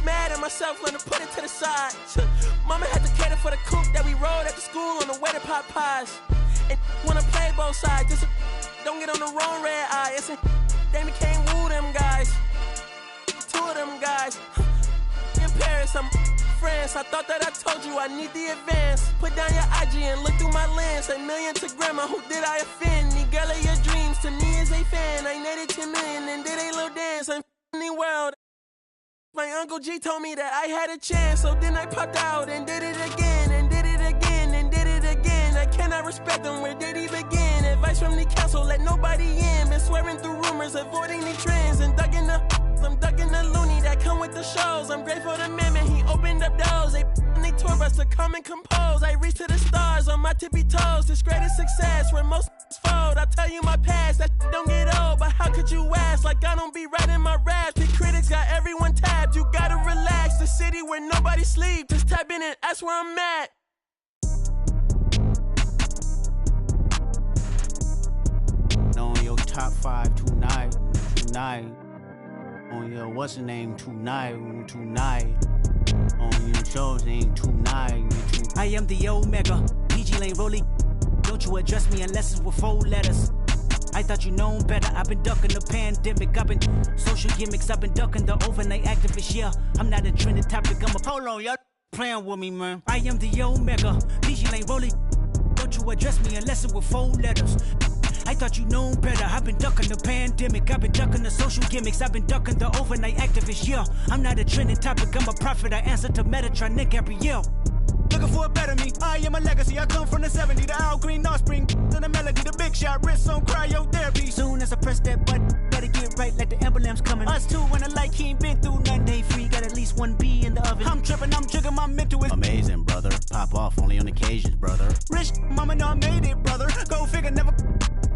was mad at myself, learned to put it to the side. Mama had to cater for the coupe that we rode at the school on the way to pot pies. And wanna play both sides, just don't get on the wrong red eye. It's a they became woo them guys. Two of them guys. In Paris, I'm France. I thought that I told you I need the advance. Put down your IG and look through my lens. A million to grandma, who did I offend? The girl of your dreams to me is a fan. I netted 10 million and did a little dance. I'm in the world. My Uncle G told me that I had a chance. So then I popped out and did it again. And did it again and did it again. I cannot respect them, where did he begin? Advice from the council, let nobody in. Been swearing through rumors, avoiding the trends. And I'm ducking the loony that come with the shows. I'm grateful to Mammon, he opened up doors. They tour bus to come and compose. I reach to the stars on my tippy toes. This greatest success where most fold. I'll tell you my past, that don't get old. But how could you ask? Like I don't be writing my raps. The critics got everyone tapped. You gotta relax. The city where nobody sleep. Just tap in and ask where I'm at. On your top 5 tonight. On your what's the name tonight. On your shows ain't tonight. I am the Omega, PG Lane rolling. Don't you address me unless it's with 4 letters. I thought you known better. I've been ducking the pandemic. I've been social gimmicks. I've been ducking the overnight activists. Yeah, I'm not a trending topic. I'm a hold on, y'all playing with me, man. I am the Omega, PG Lane rolling. Don't you address me unless it's with 4 letters. I thought you known better. I've been ducking the pandemic. I've been ducking the social gimmicks. I've been ducking the overnight activists. Yeah, I'm not a trending topic. I'm a prophet. I answer to Metatron, Nick Gabrielle. Looking for a better me. I am a legacy. I come from the 70s. The Al Green, Offspring, and the melody. The big shot, wrist on cryotherapy. Soon as I press that button, better get right like the emblem's coming. Us too, when I like he ain't been through nothing. Day free, got at least 1 B in the oven. I'm tripping, I'm jigging, my mental is amazing, brother. Pop off only on occasions, brother. Rich, mama know I made it, brother. Go figure, never.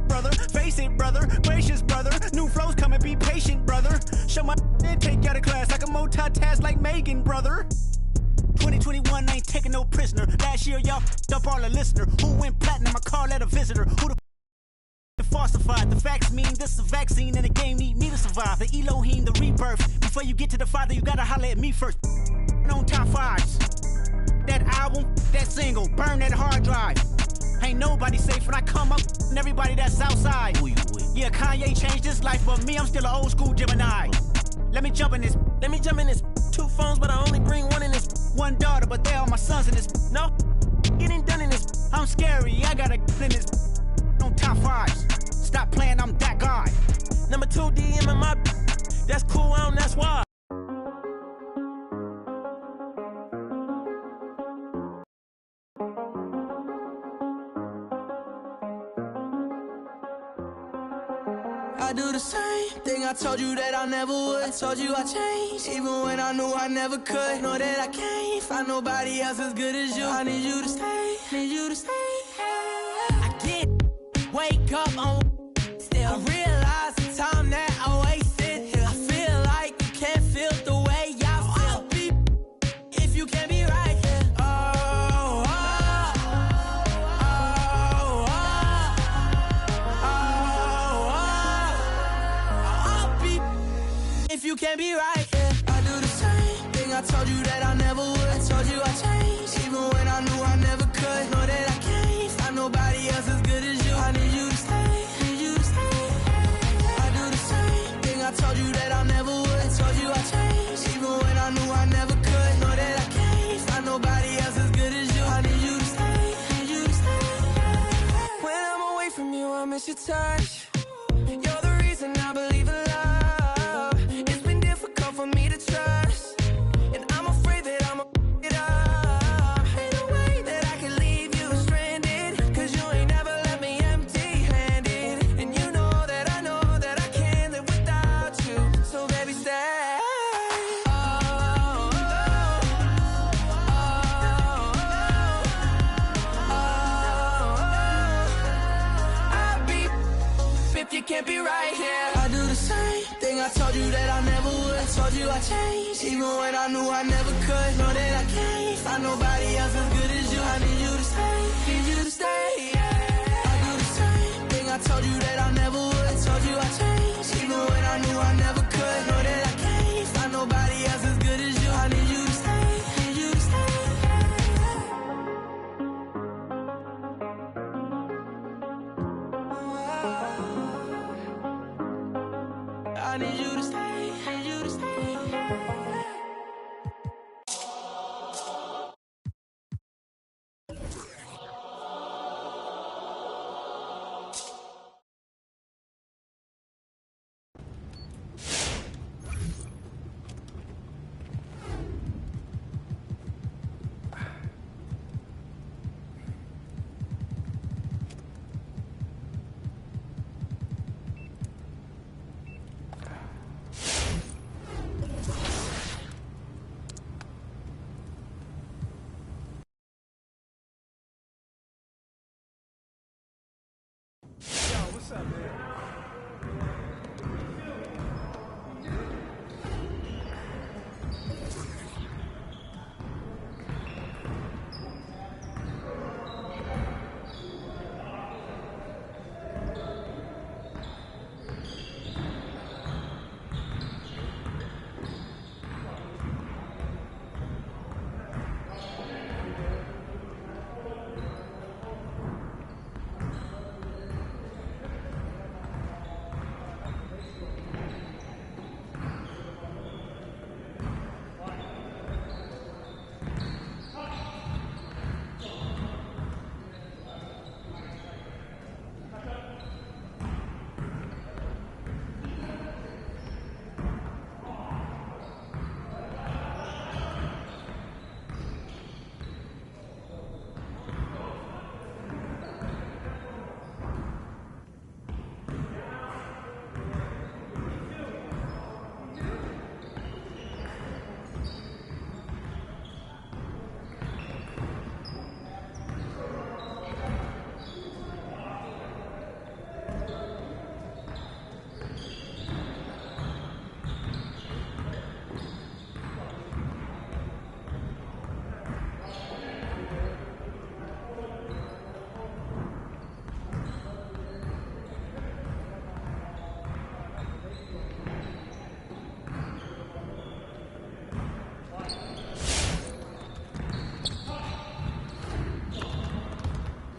Brother, face it, brother, gracious, brother. New flows come and be patient, brother. Show my and take you out of class. I can multitask like Megan, brother. 2021 ain't taking no prisoner. Last year, y'all up all the listener. Who went platinum? I call that a visitor. Who the falsified? The facts mean this is a vaccine and the game need me to survive. The Elohim, the rebirth. Before you get to the Father, you gotta holler at me first. On top 5s. That album, that single, burn that hard drive. Ain't nobody safe when I come up and everybody that's outside. Who you with? Yeah, Kanye changed his life, but me, I'm still an old school Gemini. Let me jump in this. 2 phones, but I only bring 1 in this. 1 daughter, but they all my sons in this. No, getting done in this. I'm scary, I gotta in this. On top 5s. Stop playing, I'm that guy. Number 2 DM in my. That's cool, that's why. I do the same thing I told you that I never would. I told you I changed, even when I knew I never could. Know that I can't find nobody else as good as you. I need you to stay, need you to stay. I get, wake up on still. I realize the time that I wasted here. I feel like you can't feel the way I feel. I'll be if you can't be right here. If you can't be right, yeah. I do the same thing I told you that I never would. I told you I changed, even when I knew I never could. Know that I can't find nobody else as good as you. I need you to stay, need you to stay. I do the same thing I told you that I never would. I told you I changed, even when I knew I never could. Know that I can't find nobody else as good as you. I need you to stay, need you to stay. When I'm away from you, I miss your touch. You're the reason I believe in love. For me to trust, and I'm afraid that I'm a it up. Ain't no way that I can leave you stranded, cause you ain't never left me empty-handed. And you know that I can't live without you. So baby, stay. I'll be if you can't be right here. I do the same thing I told you that I never would. I told you I changed, even when I knew I never could. Know that I can't find nobody else as good as you. I need you to stay, need you to stay, yeah. I do the same thing I told you that I never would. I told you I changed, even when I knew I never could. Know that I can't find nobody else as good as you. I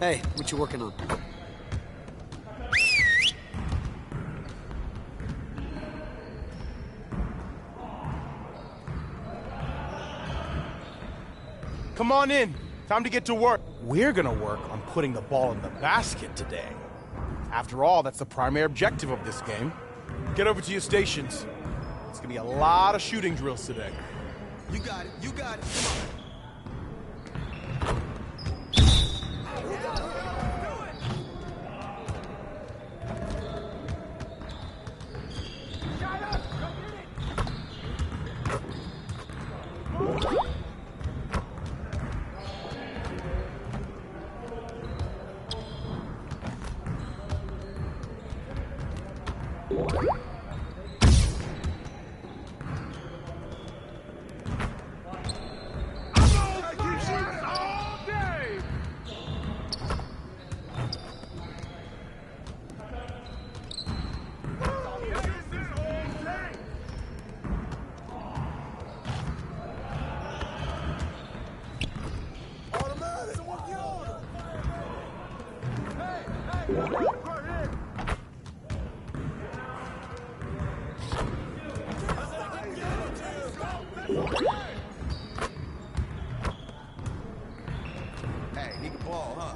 Hey, what you working on? Come on in. Time to get to work. We're gonna work on putting the ball in the basket today. After all, that's the primary objective of this game. Get over to your stations. It's gonna be a lot of shooting drills today. You got it. You got it. Come on. Hey, he can ball, huh?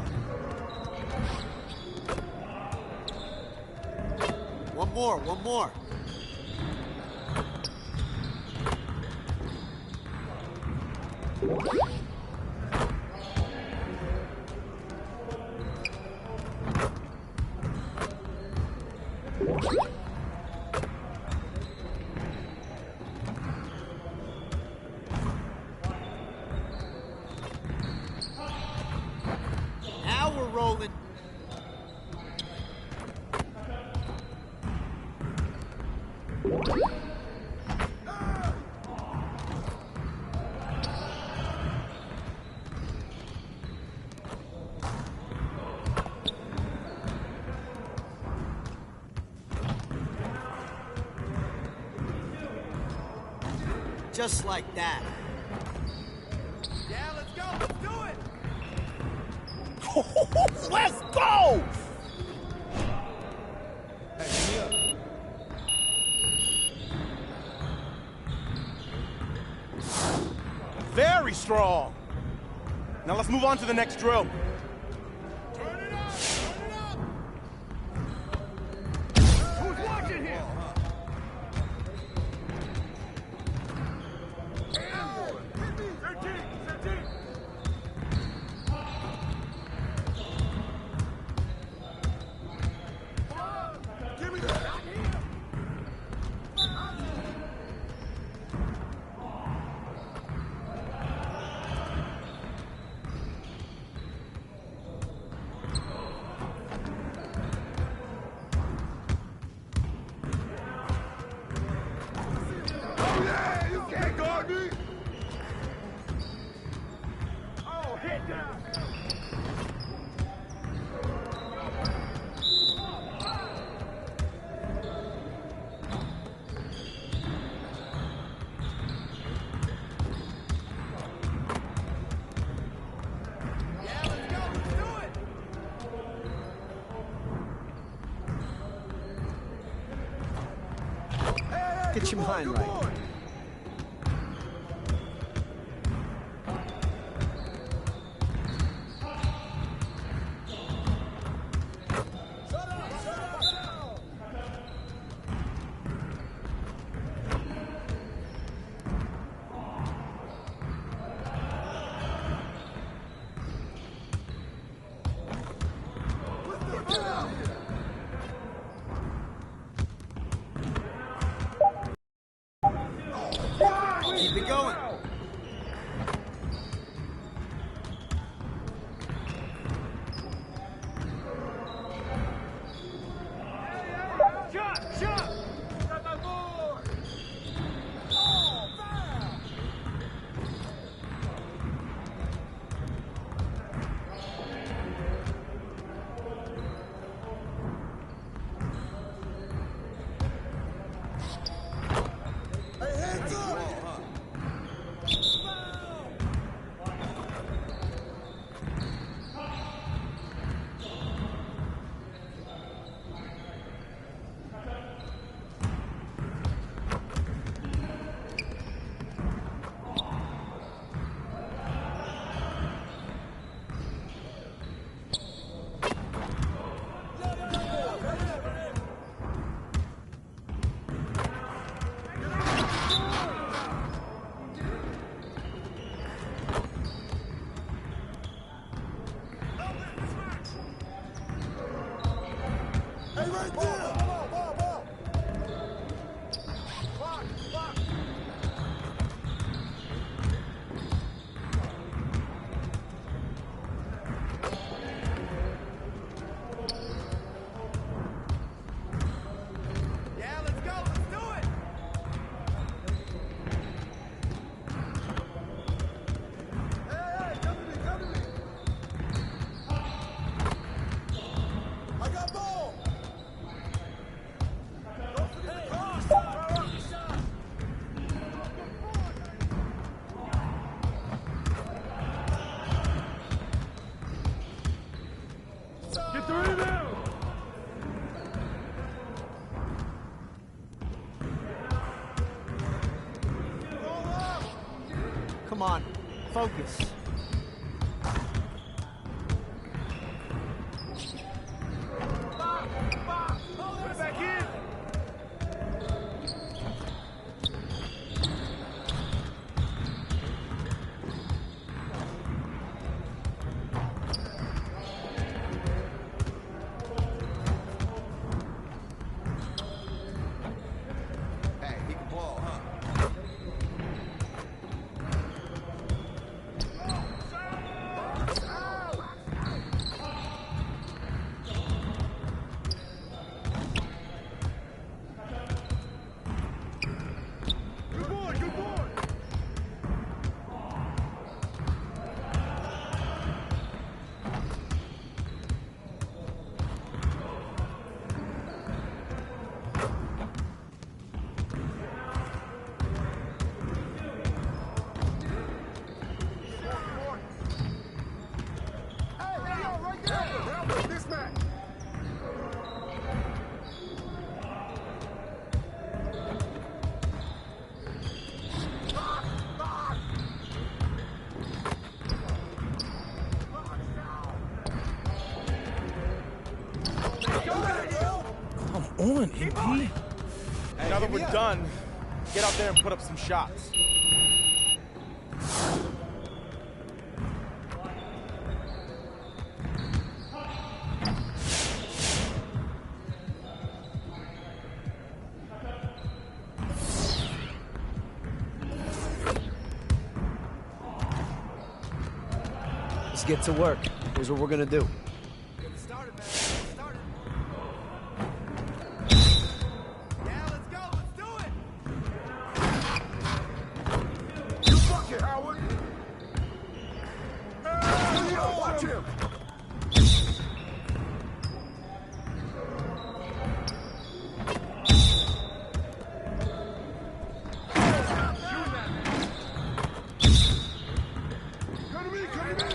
One more. Now we're rolling. Just like that. Yeah, let's go. Let's do it. Let's go! Hey, give me up. Very strong. Now let's move on to the next drill. Turn it up. Turn it up. Who's watching here? Give me that. Oh yeah, you can't guard me. Oh, hit down. Yeah, let's go. Let's do it. Hey, Get your mind right. on. Keep it going. Shot! Shot! Got that board! Oh, foul! Hey, hands up! Come on, focus. Put it back in. Hey, he can ball, huh? Good boy, good boy. Hey, yo, right there. Help with this man. Come on, MP. Now that we're done, get out there and put up some shots. Let's get to work. Here's what we're gonna do. Get started, man. Get started. Yeah, let's go. Let's do it. You fuck it, Howard. Hey, watch him. Come to me, come to me.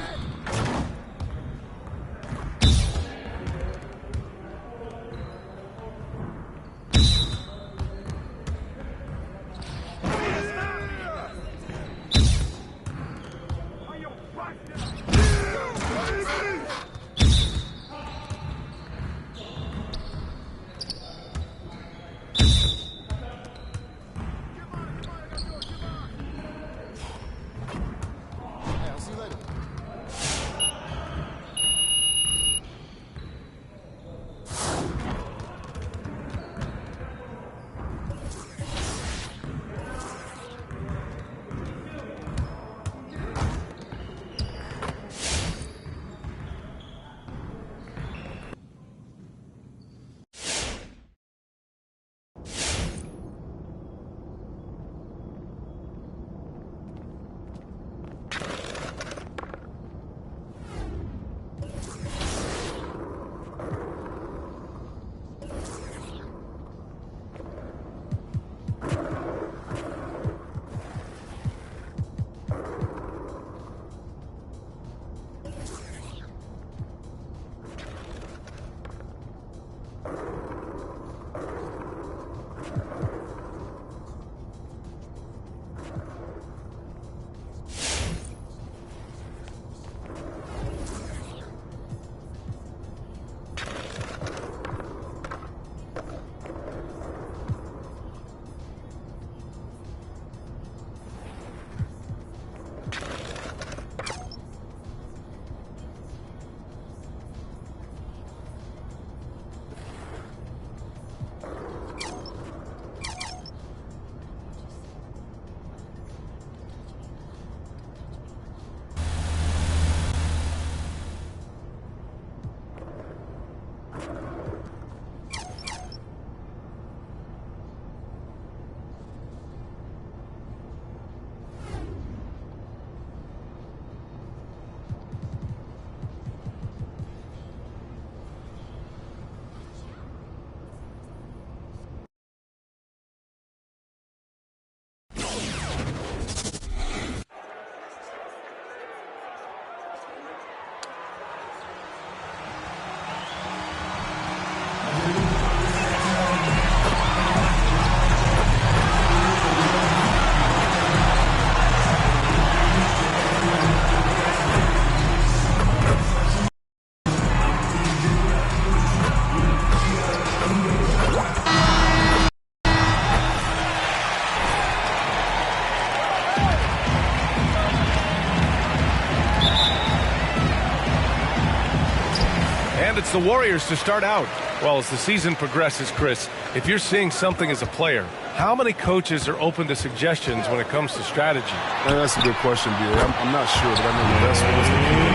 And it's the Warriors to start out. Well, as the season progresses, Chris, if you're seeing something as a player, how many coaches are open to suggestions when it comes to strategy? That's a good question, B.A. I'm not sure, but I know that's what's the key.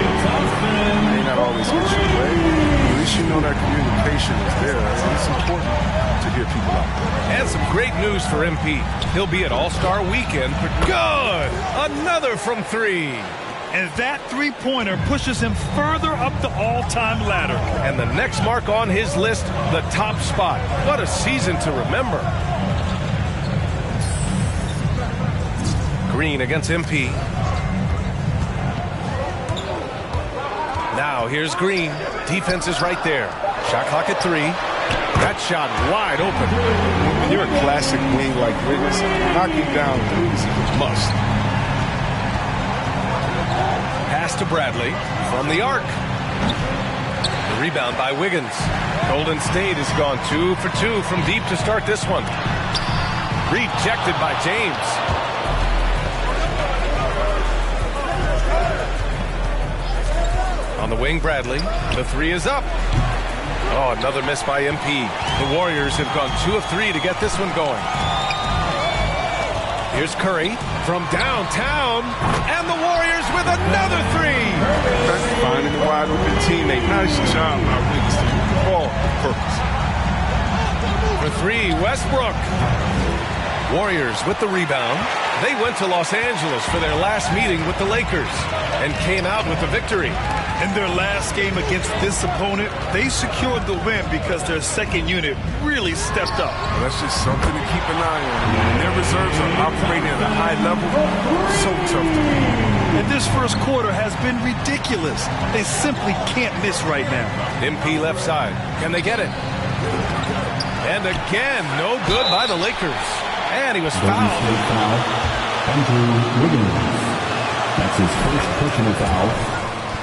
May not always get your way. At least you know that communication is there. It's important to hear people out. And some great news for MP. He'll be at All-Star Weekend. Good! Another from three. And that three-pointer pushes him further up the all-time ladder. And the next mark on his list, the top spot. What a season to remember. Green against MP. Now here's Green. Defense is right there. Shot clock at 3. That shot wide open. When you're a classic wing like Wiggins, knocking down threes is a must. Pass to Bradley from the arc. The rebound by Wiggins. Golden State has gone 2 for 2 from deep to start this one. Rejected by James. On the wing, Bradley. The 3 is up. Oh, another miss by MP. The Warriors have gone 2 of 3 to get this one going. Here's Curry from downtown, and the Warriors with another 3. Finding the wide open teammate. Nice job by Wiggins to move the ball on purpose. For 3, Westbrook. Warriors with the rebound. They went to Los Angeles for their last meeting with the Lakers and came out with a victory. In their last game against this opponent, they secured the win because their second unit really stepped up. Well, that's just something to keep an eye on. When their reserves are operating at a high level, so tough to beat. And this first quarter has been ridiculous. They simply can't miss right now. MP left side. Can they get it? And again, no good by the Lakers. And he was fouled. Andrew Wiggins. That's his first personal foul.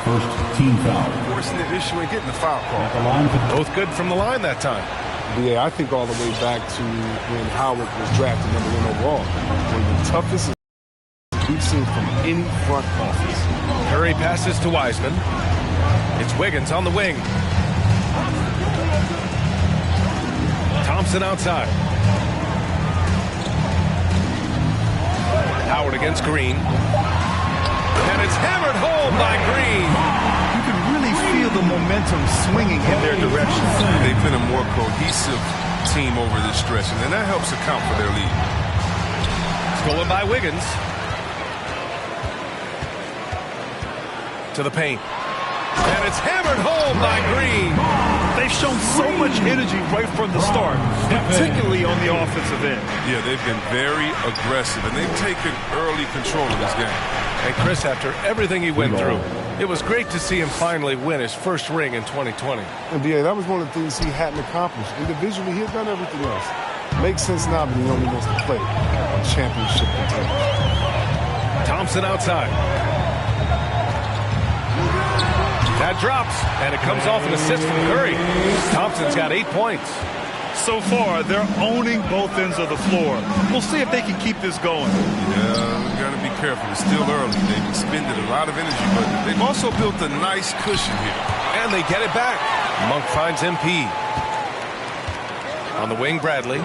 First team foul. Forcing the issue and getting the foul call. Both good from the line that time. Yeah, I think all the way back to when Howard was drafted #1 overall. One of the toughest we've seen from any front office. Curry passes to Wiseman. It's Wiggins on the wing. Thompson outside. Howard against Green. And it's hammered home by Green. You can really feel the momentum swinging in their direction. They've been a more cohesive team over this stretch, and that helps account for their lead. Stolen by Wiggins. To the paint. And it's hammered home by Green. They've shown so much energy right from the start, particularly on the offensive end. Yeah, they've been very aggressive, and they've taken early control of this game. And Chris, after everything he went through, it was great to see him finally win his first ring in 2020. And yeah, that was one of the things he hadn't accomplished. Individually, he had done everything else. Makes sense now, but he only wants to play on championship contenders. Thompson outside. That drops, and it comes off an assist from Curry. Thompson's got 8 points. So far, they're owning both ends of the floor. We'll see if they can keep this going. Yeah, we got to be careful. It's still early. They've expended a lot of energy, but they've also built a nice cushion here. And they get it back. Monk finds MP. On the wing, Bradley.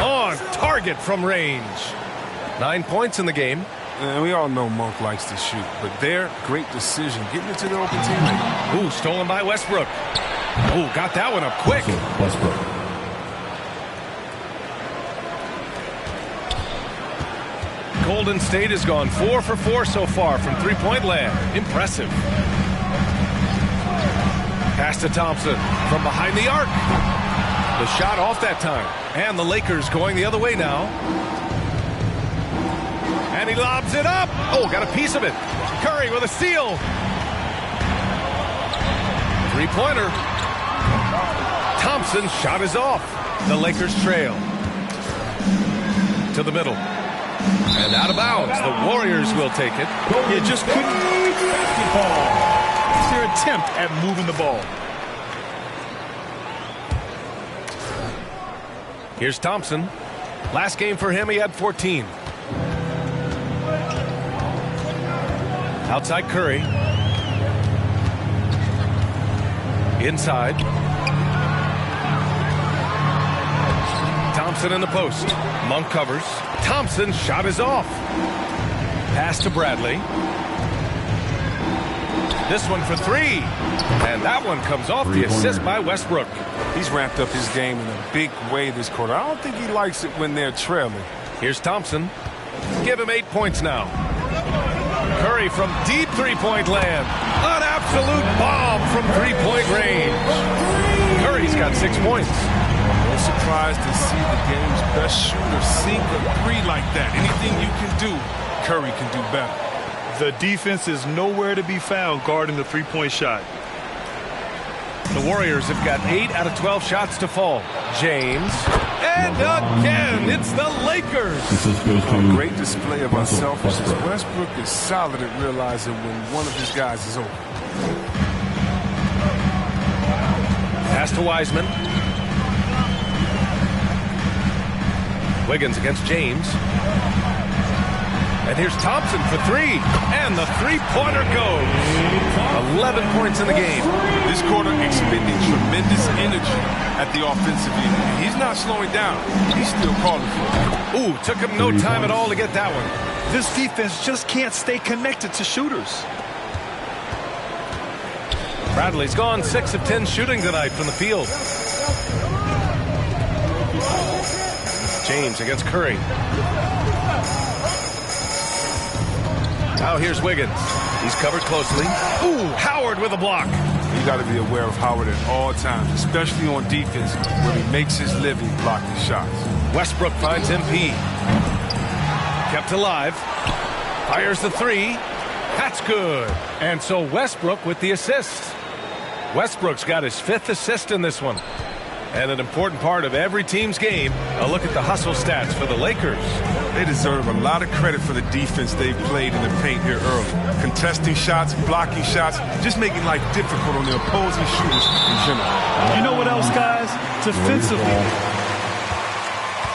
On target from range. 9 points in the game. And we all know Monk likes to shoot, but their great decision, getting it to the open teammate. Ooh, stolen by Westbrook. Ooh, got that one up quick. Westbrook. Golden State has gone 4 for 4 so far from three-point land. Impressive. Pass to Thompson from behind the arc. The shot off that time. And the Lakers going the other way now. And he lobs it up. Oh, got a piece of it. Curry with a steal. Three-pointer. Thompson's shot is off. The Lakers trail. To the middle. And out of bounds. The Warriors will take it. You just couldn't. It's their attempt at moving the ball. Here's Thompson. Last game for him, he had 14. Outside Curry. Inside. Thompson in the post. Monk covers. Thompson's shot is off. Pass to Bradley. This one for three. And that one comes off the assist by Westbrook. He's ramped up his game in a big way this quarter. I don't think he likes it when they're trailing. Here's Thompson. Give him 8 points now. Curry from deep three-point land. An absolute bomb from three-point range. Curry's got 6 points. No surprise to see the game's best shooter sink a three like that. Anything you can do, Curry can do better. The defense is nowhere to be found guarding the three-point shot. The Warriors have got 8 out of 12 shots to fall. James. And again, it's the Lakers. A great display of unselfishness. Westbrook is solid at realizing when one of his guys is open. Pass to Wiseman. Wiggins against James. And here's Thompson for three. And the three-pointer goes. 11 points in the game. This quarter expending tremendous energy at the offensive end. He's not slowing down. He's still calling for it. Ooh, took him no time at all to get that one. This defense just can't stay connected to shooters. Bradley's gone 6 of 10 shooting tonight from the field. James against Curry. Now here's Wiggins. He's covered closely. Ooh, Howard with a block. You got to be aware of Howard at all times, especially on defense, where he makes his living blocking shots. Westbrook finds MP. Kept alive. Fires the three. That's good. And so Westbrook with the assist. Westbrook's got his 5th assist in this one. And an important part of every team's game, a look at the hustle stats for the Lakers. They deserve a lot of credit for the defense they've played in the paint here early. Contesting shots, blocking shots, just making life difficult on the opposing shooters in general. You know what else, guys? Defensively.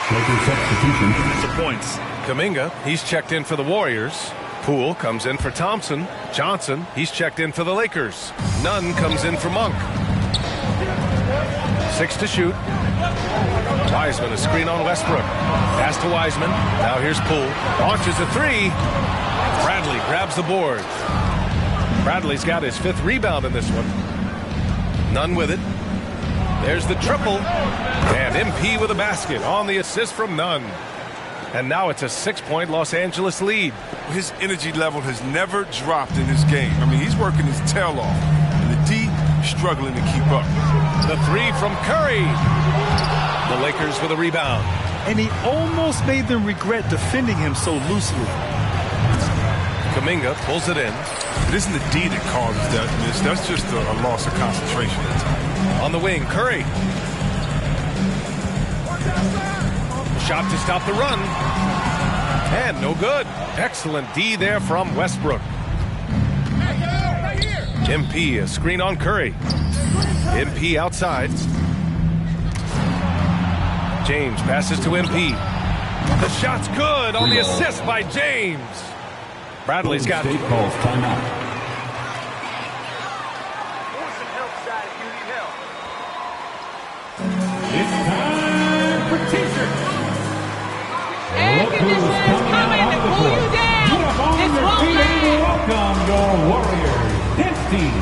Lakers substitution. The points. Kuminga, he's checked in for the Warriors. Poole comes in for Thompson. Johnson, he's checked in for the Lakers. Nunn comes in for Monk. 6 to shoot. Wiseman, a screen on Westbrook. Pass to Wiseman. Now here's Poole. Launches a three. Bradley grabs the board. Bradley's got his 5th rebound in this one. Nunn with it. There's the triple. And MP with a basket on the assist from Nunn. And now it's a 6-point Los Angeles lead. His energy level has never dropped in this game. I mean, he's working his tail off. And the D struggling to keep up. The three from Curry. The Lakers with a rebound. And he almost made them regret defending him so loosely. Kuminga pulls it in. It isn't the D that causes that miss. That's just a loss of concentration at times. On the wing, Curry. Shot to stop the run. And no good. Excellent D there from Westbrook. MP, a screen on Curry. MP outside. James passes to MP. The shot's good on the assist by James. Bradley's got it. Calls timeout. It's time for t-shirts. Air conditioners coming to cool you down. Get up on your feet and welcome your Warriors dance team.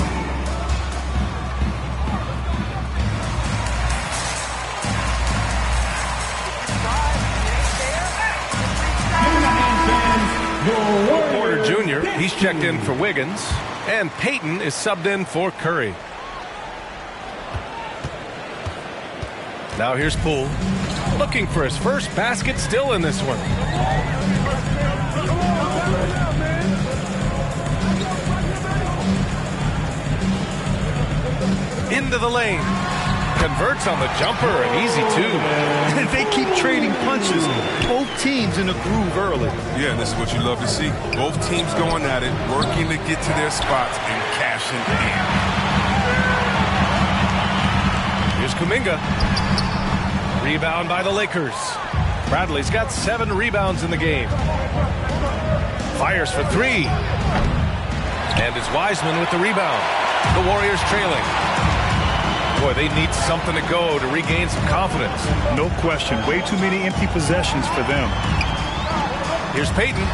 Porter Jr., he's checked in for Wiggins. And Payton is subbed in for Curry. Now here's Poole. Looking for his first basket still in this one. Into the lane. Converts on the jumper, an easy two. They keep trading punches. Both teams in a groove early. Yeah, this is what you love to see. Both teams going at it, working to get to their spots and cashing in. Here's Kuminga. Rebound by the Lakers. Bradley's got 7 rebounds in the game. Fires for 3. And it's Wiseman with the rebound. The Warriors trailing. Boy, they need something to go to regain some confidence. No question. Way too many empty possessions for them. Here's Payton.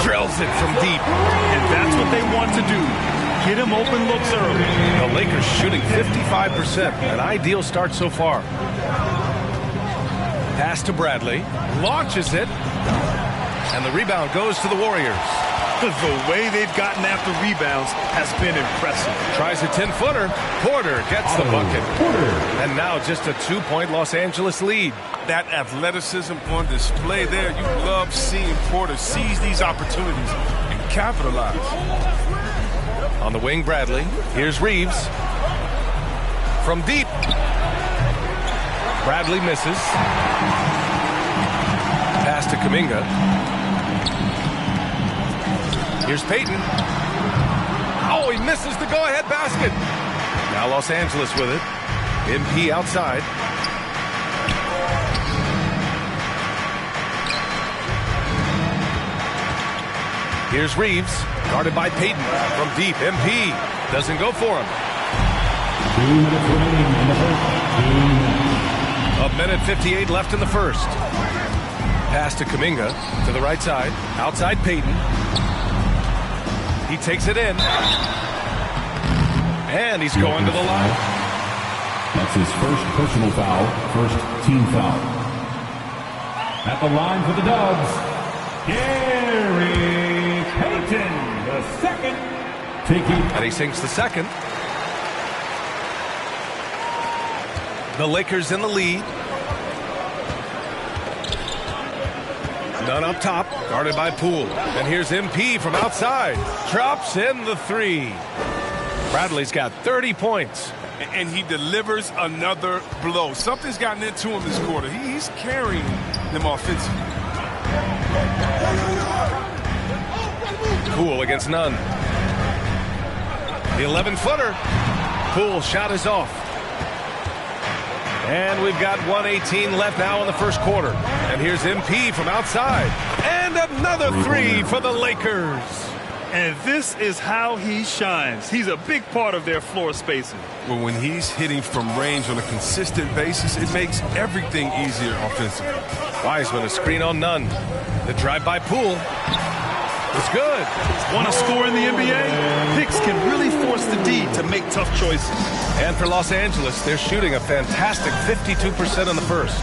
Drills it from deep. And that's what they want to do. Get him open looks early. The Lakers shooting 55%. An ideal start so far. Pass to Bradley. Launches it. And the rebound goes to the Warriors. The way they've gotten after rebounds has been impressive. Tries a 10-footer. Porter gets the bucket. And now just a 2-point Los Angeles lead. That athleticism on display there. You love seeing Porter seize these opportunities and capitalize. On the wing, Bradley. Here's Reeves. From deep. Bradley misses. Pass to Kuminga. Here's Payton. Oh, he misses the go-ahead basket. Now Los Angeles with it. MP outside. Here's Reeves, guarded by Payton. From deep, MP doesn't go for him. 2 minutes remaining in the first. 1 minute 58 left in the first. Pass to Kuminga to the right side. Outside Payton. He takes it in. And he's going to the line. That's his first personal foul, first team foul. At the line for the Dubs, Gary Payton, the second. And he sinks the second. The Lakers in the lead. None up top, guarded by Poole. And here's MP from outside. Drops in the three. Bradley's got 30 points. And he delivers another blow. Something's gotten into him this quarter. He's carrying them offensively. Poole against Nunn. The 11-footer. Poole shot is off. And we've got 1:18 left now in the first quarter. And here's MP from outside. And another three for the Lakers. And this is how he shines. He's a big part of their floor spacing. Well, when he's hitting from range on a consistent basis, it makes everything easier offensively. Wiseman, a screen on Nunn. The drive by Poole. It's good. Want to score in the NBA? Picks can really force the D to make tough choices. And for Los Angeles, they're shooting a fantastic 52% in the first.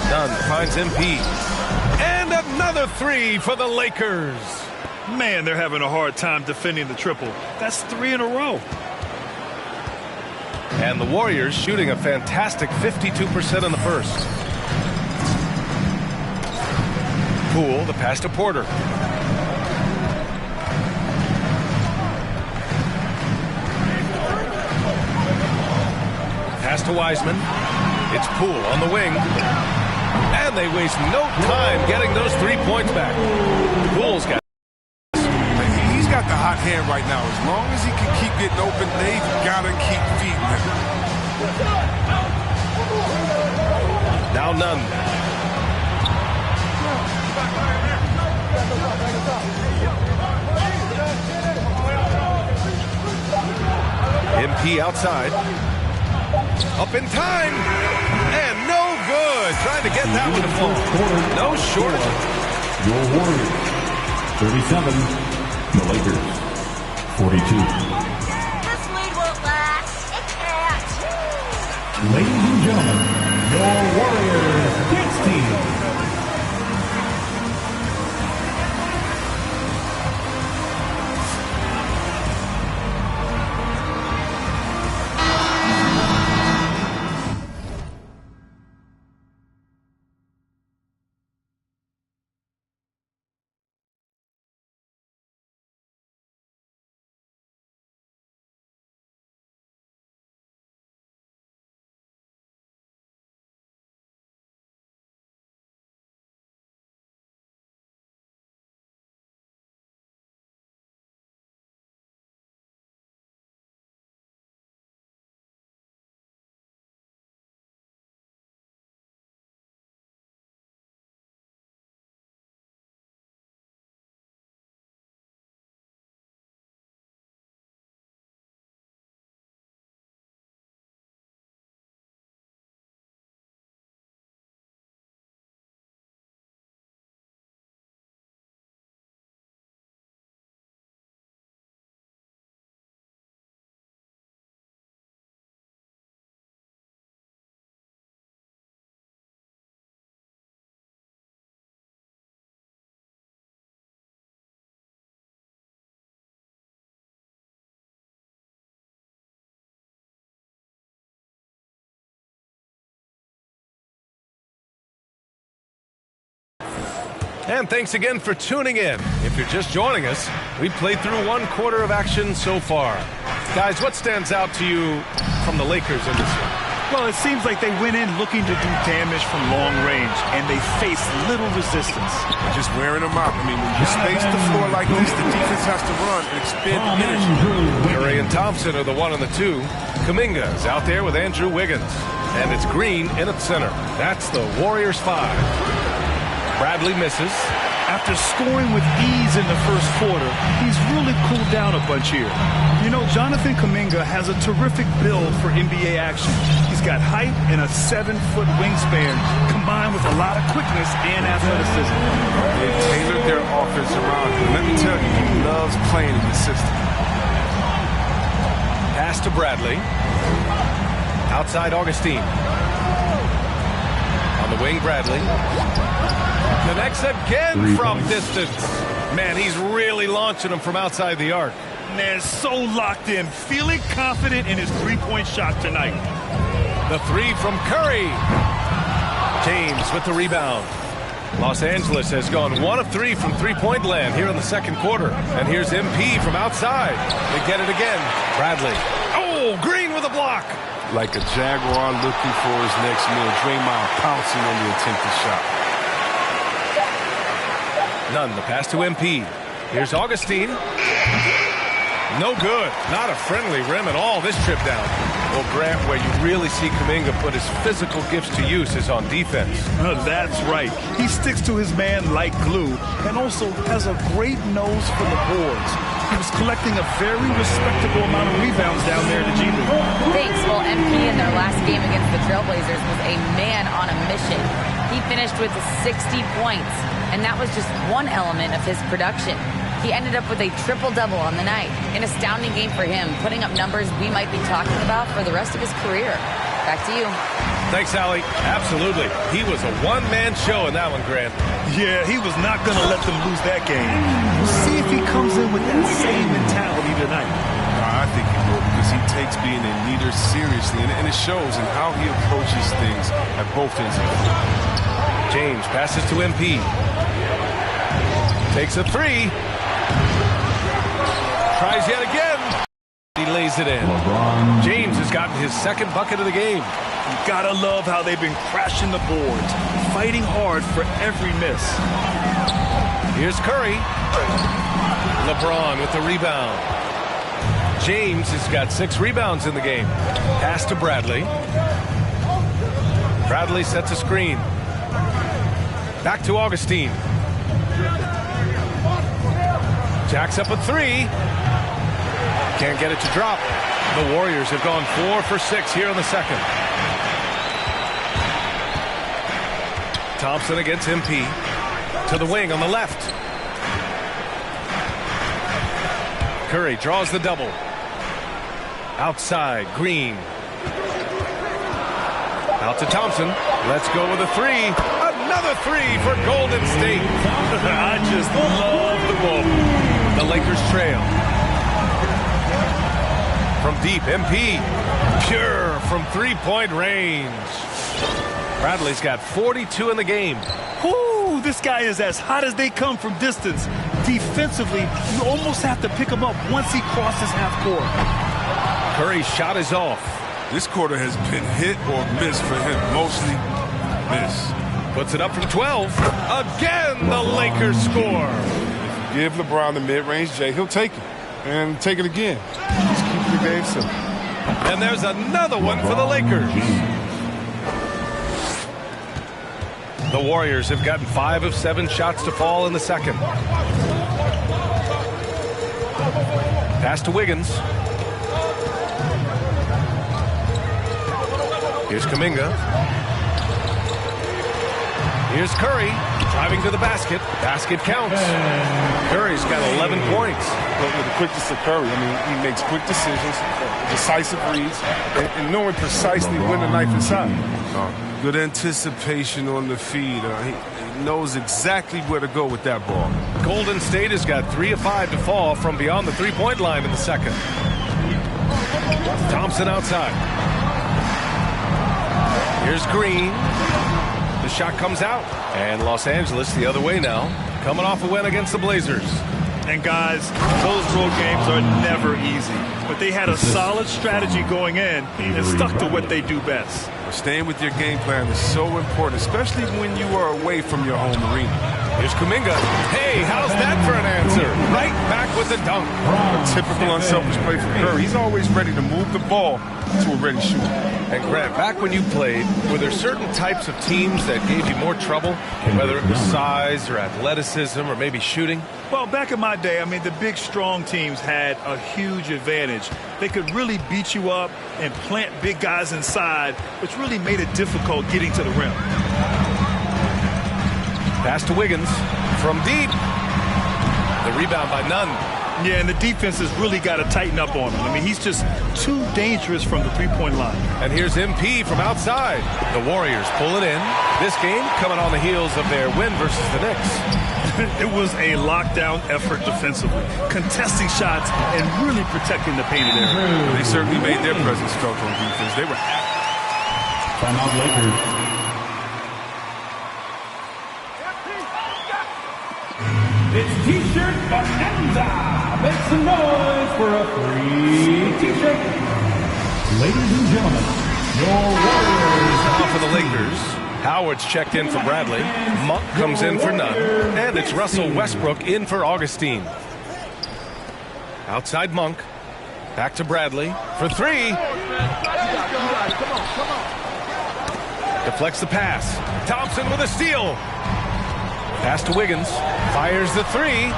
Nunn finds MP. And another three for the Lakers. Man, they're having a hard time defending the triple. That's 3 in a row. And the Warriors shooting a fantastic 52% in the first. Poole, the pass to Porter. Pass to Wiseman. It's Poole on the wing. And they waste no time getting those 3 points back. Poole's got... He's got the hot hand right now. As long as he can keep getting open, they've got to keep feeding him. Now Nunn. MP outside. Up in time. And no good. Trying to get that one to fall. No shortage. Your Warriors, 37. The Lakers, 42. This lead won't last. It can't. Ladies and gentlemen, your Warriors 16. And thanks again for tuning in. If you're just joining us, we played through 1 quarter of action so far. Guys, what stands out to you from the Lakers in this one? Well, it seems like they went in looking to do damage from long range, and they faced little resistance. Just wearing them out. I mean, when you space the floor like this, the defense has to run and expend energy. Curry and Thompson are the 1 and the 2. Kuminga is out there with Andrew Wiggins. And it's Green in at center. That's the Warriors 5. Bradley misses. After scoring with ease in the first quarter, he's really cooled down a bunch here. You know, Jonathan Kuminga has a terrific build for NBA action. He's got height and a 7-foot wingspan, combined with a lot of quickness and athleticism. They tailored their offense around him. Let me tell you, he loves playing in the system. Pass to Bradley. Outside Augustine. On the wing, Bradley. Connects again from distance. Man, he's really launching them from outside the arc. Man, so locked in, feeling confident in his three-point shot tonight. The 3 from Curry. James with the rebound. Los Angeles has gone 1 of 3 from three-point land here in the second quarter. And here's MP from outside. They get it again. Bradley. Oh, Green with a block. Like a Jaguar looking for his next meal, Draymond pouncing on the attempted shot. None. The pass to MP. Here's Augustine. No good. Not a friendly rim at all this trip down. Well, Grant, where you really see Kuminga put his physical gifts to use is on defense. That's right. He sticks to his man like glue and also has a great nose for the boards. He was collecting a very respectable amount of rebounds down there in the G League. Thanks. Well, MP in their last game against the Trailblazers was a man on a mission. He finished with 60 points, and that was just one element of his production. He ended up with a triple-double on the night. An astounding game for him, putting up numbers we might be talking about for the rest of his career. Back to you. Thanks, Allie. Absolutely. He was a one-man show in that one, Grant. Yeah, he was not going to let them lose that game. We'll see if he comes in with that same mentality tonight. I think he will, because he takes being a leader seriously, and it shows in how he approaches things at both ends of the floor. James passes to MP. Takes a 3. Tries yet again. He lays it in. James has gotten his second bucket of the game. You gotta love how they've been crashing the boards, fighting hard for every miss. Here's Curry. LeBron with the rebound. James has got 6 rebounds in the game. Pass to Bradley. Bradley sets a screen. Back to Augustine. Jacks up a 3. Can't get it to drop. The Warriors have gone 4 for 6 here in the second. Thompson against MP. To the wing on the left. Curry draws the double. Outside, Green. Out to Thompson. Let's go with a 3. Another 3 for Golden State. I just love the ball. The Lakers trail. From deep, MP. Pure from three-point range. Bradley's got 42 in the game. Ooh, this guy is as hot as they come from distance. Defensively, you almost have to pick him up once he crosses half court. Curry's shot is off. This quarter has been hit or miss for him. Mostly miss. Puts it up from 12. Again, the Lakers score. If you give LeBron the mid-range J, he'll take it. And take it again. Just keep the game simple. And there's another one for the Lakers. The Warriors have gotten 5 of 7 shots to fall in the second. Pass to Wiggins. Here's Kuminga. Here's Curry, driving to the basket. Basket counts. Curry's got 11 points. But with the quickness of Curry, I mean, he makes quick decisions, decisive reads, and knowing precisely when to knife inside. Good anticipation on the feed. He knows exactly where to go with that ball. Golden State has got 3 of 5 to fall from beyond the three-point line in the second. Thompson outside. Here's Green. The shot comes out. And Los Angeles the other way now. Coming off a win against the Blazers. And guys, those road games are never easy. But they had a solid strategy going in and stuck to what they do best. Staying with your game plan is so important, especially when you are away from your home arena. Here's Kuminga. Hey, how's that for an answer? Right back with the dunk. A typical unselfish play for Curry. He's always ready to move the ball to a ready shooter. And Grant, back when you played, were there certain types of teams that gave you more trouble, whether it was size or athleticism or maybe shooting? Well, back in my day, I mean, the big, strong teams had a huge advantage. They could really beat you up and plant big guys inside, which really made it difficult getting to the rim. Pass to Wiggins from deep. The rebound by Nunn. Yeah, and the defense has really got to tighten up on him. I mean, he's just too dangerous from the three-point line. And here's MP from outside. The Warriors pull it in. This game coming on the heels of their win versus the Knicks. It was a lockdown effort defensively, contesting shots and really protecting the painted area. They certainly made their presence felt on defense. They were Timeout Lakers. It's T-shirt Bonanza. Make some noise for a free T-shirt. Ladies and gentlemen, your Warriors. Now for the Lakers. Howard's checked in for Bradley. Monk comes in for Nunn. And it's Russell Westbrook in for Augustine. Outside Monk. Back to Bradley for three. Deflects the pass. Thompson with a steal. Pass to Wiggins. Fires the three.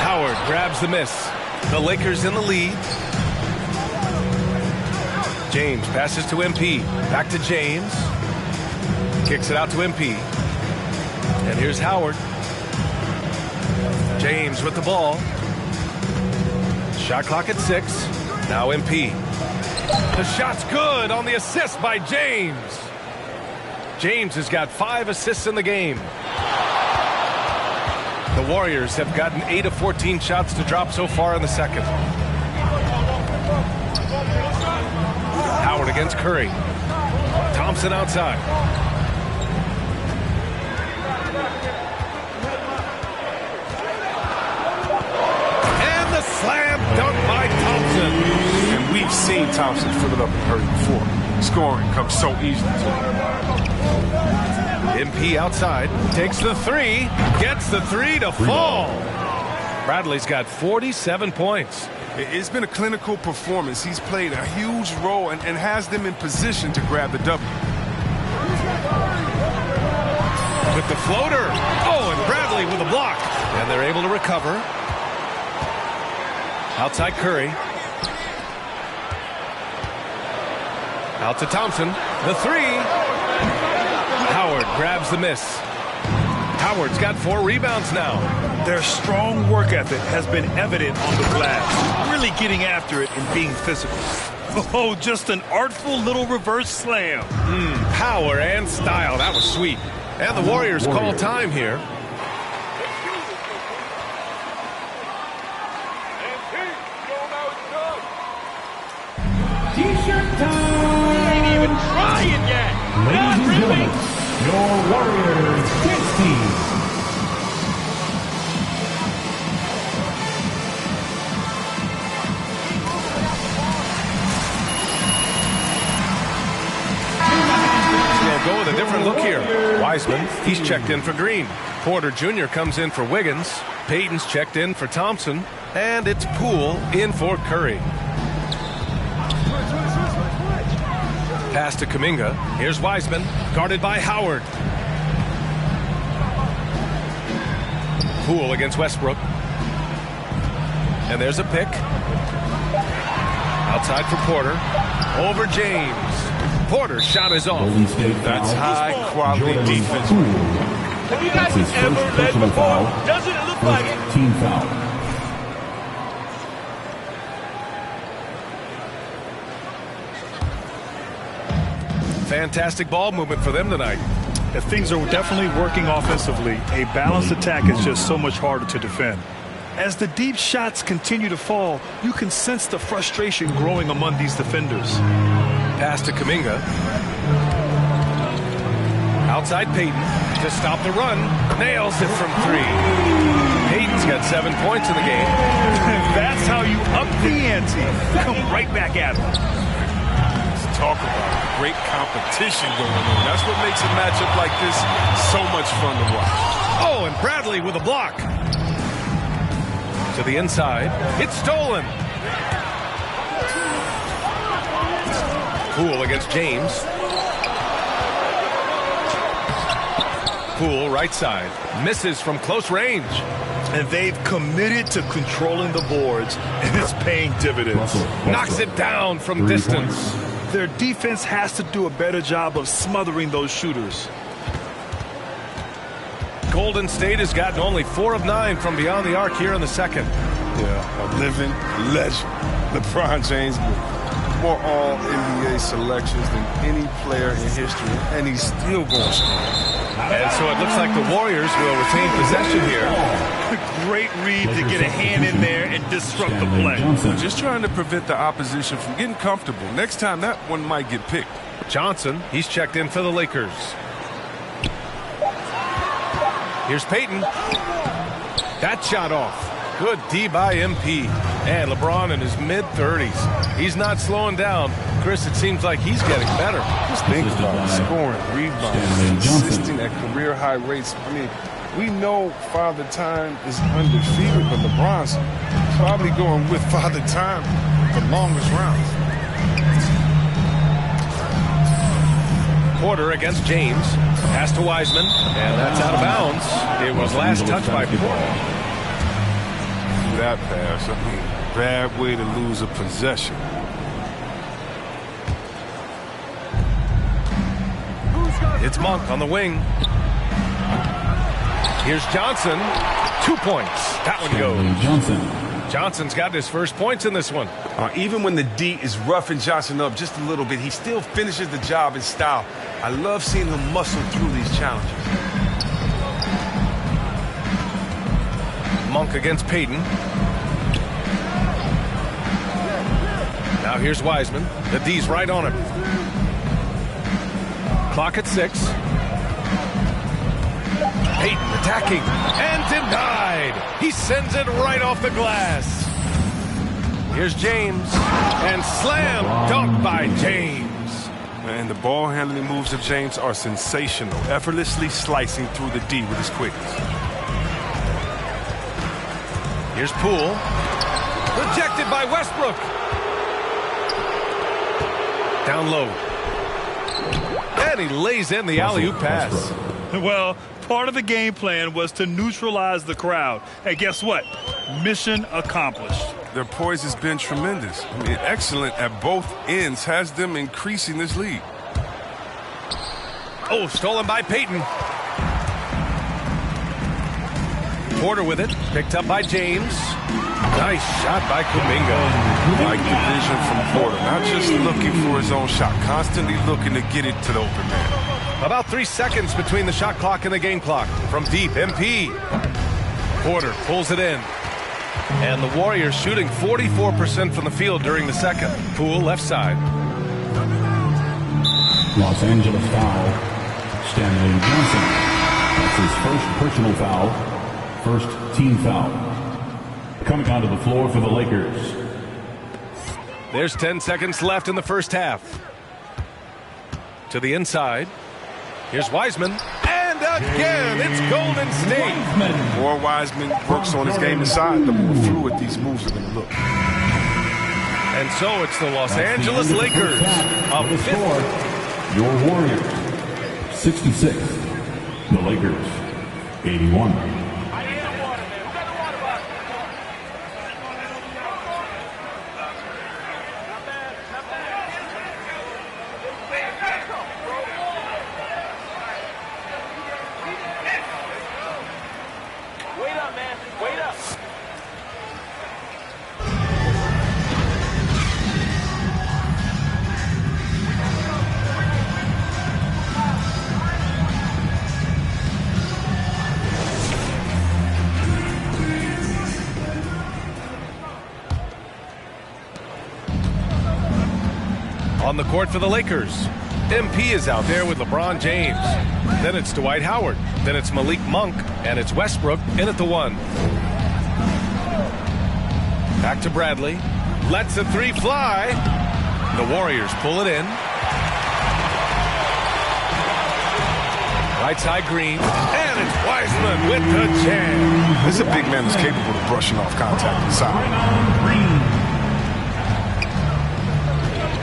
Howard grabs the miss. The Lakers in the lead. James passes to MP. Back to James. Kicks it out to MP. And here's Howard. James with the ball. Shot clock at 6. Now MP. The shot's good on the assist by James. James has got 5 assists in the game. The Warriors have gotten 8 of 14 shots to drop so far in the second. Howard against Curry. Thompson outside. And the slam dunk by Thompson. And we've seen Thompson fill it up and hurry before. Scoring comes so easily to him. MP outside, takes the three, gets the three to fall. Bradley's got 47 points. It's been a clinical performance. He's played a huge role and has them in position to grab the W. With the floater. Oh, and Bradley with a block. And they're able to recover. Outside Curry. Out to Thompson. The three. Howard grabs the miss. Howard's got 4 rebounds now. Their strong work ethic has been evident on the glass, really getting after it and being physical. Oh, just an artful little reverse slam. Power and style. That was sweet. And the Warriors call time here. T-shirt time. He ain't even trying yet. Ladies and gentlemen, your Warriors Kicks team. They'll go with a different look here. Wiseman, he's checked in for Green. Porter Jr. comes in for Wiggins. Payton's checked in for Thompson. And it's Poole in for Curry. Pass to Kuminga. Here's Wiseman, guarded by Howard. Poole against Westbrook. And there's a pick. Outside for Porter. Over James. Porter's shot is off. That's high-quality defense. Have you guys ever led before? Doesn't it look like it? Team foul. Fantastic ball movement for them tonight. If things are definitely working offensively, a balanced attack is just so much harder to defend. As the deep shots continue to fall, you can sense the frustration growing among these defenders. Pass to Kuminga. Outside Payton to stop the run. Nails it from 3. Payton's got 7 points in the game. That's how you up the ante. Come right back at him. Let's talk about great competition going on. That's what makes a matchup like this so much fun to watch. Oh, and Bradley with a block. To the inside. It's stolen. Poole against James. Poole right side. Misses from close range. And they've committed to controlling the boards, and it's paying dividends. Knocks it down from distance. Their defense has to do a better job of smothering those shooters. Golden State has gotten only 4 of 9 from beyond the arc here in the second. Yeah, a living legend. LeBron James, more All-NBA selections than any player in history, and he's still going strong. And so it looks like the Warriors will retain possession here. Great read to get a hand in there and disrupt the play. Just trying to prevent the opposition from getting comfortable. Next time, that one might get picked. Johnson, he's checked in for the Lakers. Here's Payton. That shot off. Good D by MP. And LeBron in his mid-30s. He's not slowing down. Chris, it seems like he's getting better. Just think about it. Scoring, rebounding, assisting at career-high rates. I mean, we know Father Time is undefeated, but LeBron's probably going with Father Time the longest rounds. Porter against James. Pass to Wiseman. And that's out of bounds. It was last touched by Porter. That pass, I mean, bad way to lose a possession. It's Monk on the wing. Here's Johnson. 2 points. That one goes. Johnson's got his first points in this one. Even when the D is roughing Johnson up just a little bit, he still finishes the job in style. I love seeing him muscle through these challenges. Monk against Payton. Now here's Wiseman. The D's right on him. Clock at 6. Payton attacking and denied. He sends it right off the glass. Here's James and slam dunk by James. And the ball handling moves of James are sensational, effortlessly slicing through the D with his quickness. Here's Poole. Rejected by Westbrook. Down low. And he lays in the alley-oop pass. Well, part of the game plan was to neutralize the crowd. And guess what? Mission accomplished. Their poise has been tremendous. I mean, excellent at both ends, has them increasing this lead. Oh, stolen by Payton. Porter with it, picked up by James. Nice shot by Kuminga. Like the vision from Porter, not just looking for his own shot, constantly looking to get it to the open man. About 3 seconds between the shot clock and the game clock. From deep, MP. Porter pulls it in. And the Warriors shooting 44% from the field during the second. Poole left side. Los Angeles foul. Stanley Johnson. That's his first personal foul. First team foul. Coming onto the floor for the Lakers. There's 10 seconds left in the first half. To the inside. Here's Wiseman. And again, it's Golden State. The more Wiseman works on his game inside, the more fluid these moves are going to look. And so it's the Los Angeles Lakers. Of the score, your Warriors, 66. The Lakers, 81. On the court for the Lakers. MP is out there with LeBron James. Then it's Dwight Howard. Then it's Malik Monk. And it's Westbrook in at the 1. Back to Bradley. Lets the 3 fly. The Warriors pull it in. Right side Green. And it's Wiseman with the jam. This is a big man who's capable of brushing off contact inside.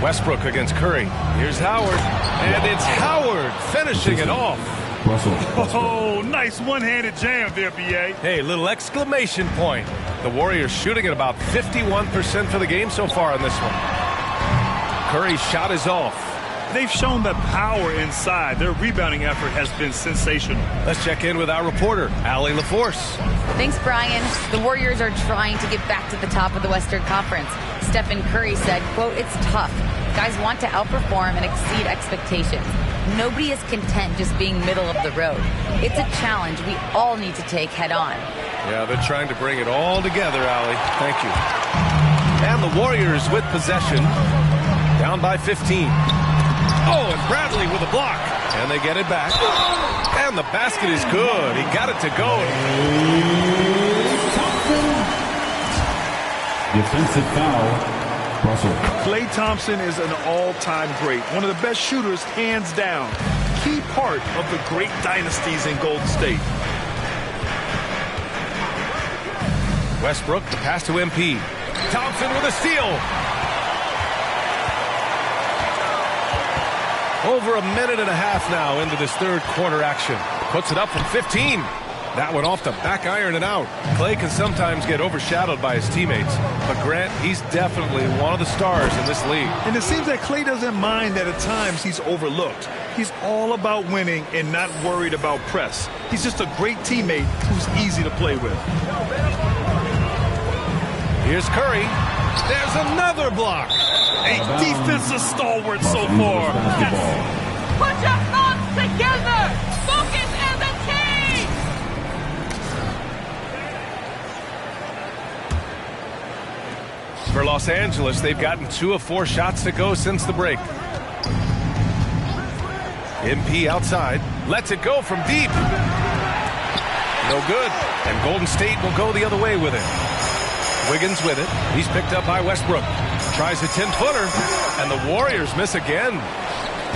Westbrook against Curry. Here's Howard. And it's Howard finishing it off. Oh, nice one-handed jam there, B.A. Hey, little exclamation point. The Warriors shooting at about 51% for the game so far on this one. Curry's shot is off. They've shown the power inside. Their rebounding effort has been sensational. Let's check in with our reporter, Allie LaForce. Thanks, Brian. The Warriors are trying to get back to the top of the Western Conference. Stephen Curry said, quote, "It's tough. Guys want to outperform and exceed expectations. Nobody is content just being middle of the road. It's a challenge we all need to take head on." Yeah, they're trying to bring it all together, Allie. Thank you. And the Warriors with possession, down by 15. Oh, and Bradley with a block. And they get it back. And the basket is good. He got it to go. Defensive foul, Russell. Klay Thompson is an all-time great. One of the best shooters, hands down. Key part of the great dynasties in Golden State. Westbrook, the pass to MP. Thompson with a steal. Over a minute and a half now into this third quarter action. Puts it up from 15. That one off the back iron and out. Klay can sometimes get overshadowed by his teammates. But Grant, he's definitely one of the stars in this league. And it seems that Klay doesn't mind that at times he's overlooked. He's all about winning and not worried about press. He's just a great teammate who's easy to play with. Here's Curry. There's another block. A defensive stalwart so far. Yes. Put your thoughts together. Focus as a team. For Los Angeles, they've gotten 2 of 4 shots to go since the break. MP outside. Lets it go from deep. No good. And Golden State will go the other way with it. Wiggins with it. He's picked up by Westbrook. Tries a 10-footer, and the Warriors miss again.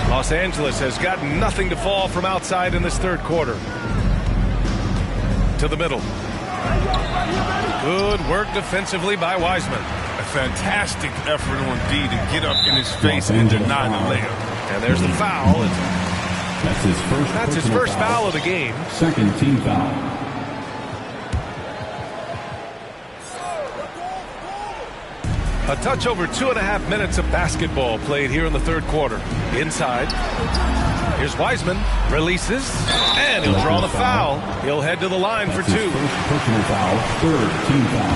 Los Angeles has got nothing to fall from outside in this third quarter. To the middle. Good work defensively by Wiseman. A fantastic effort on D to get up in his face and deny the layup. And there's the foul. That's his first foul of the game. Second team foul. A touch over 2.5 minutes of basketball played here in the third quarter. Inside. Here's Wiseman. Releases. And he'll draw the foul. He'll head to the line for 2. First personal foul. Third team foul.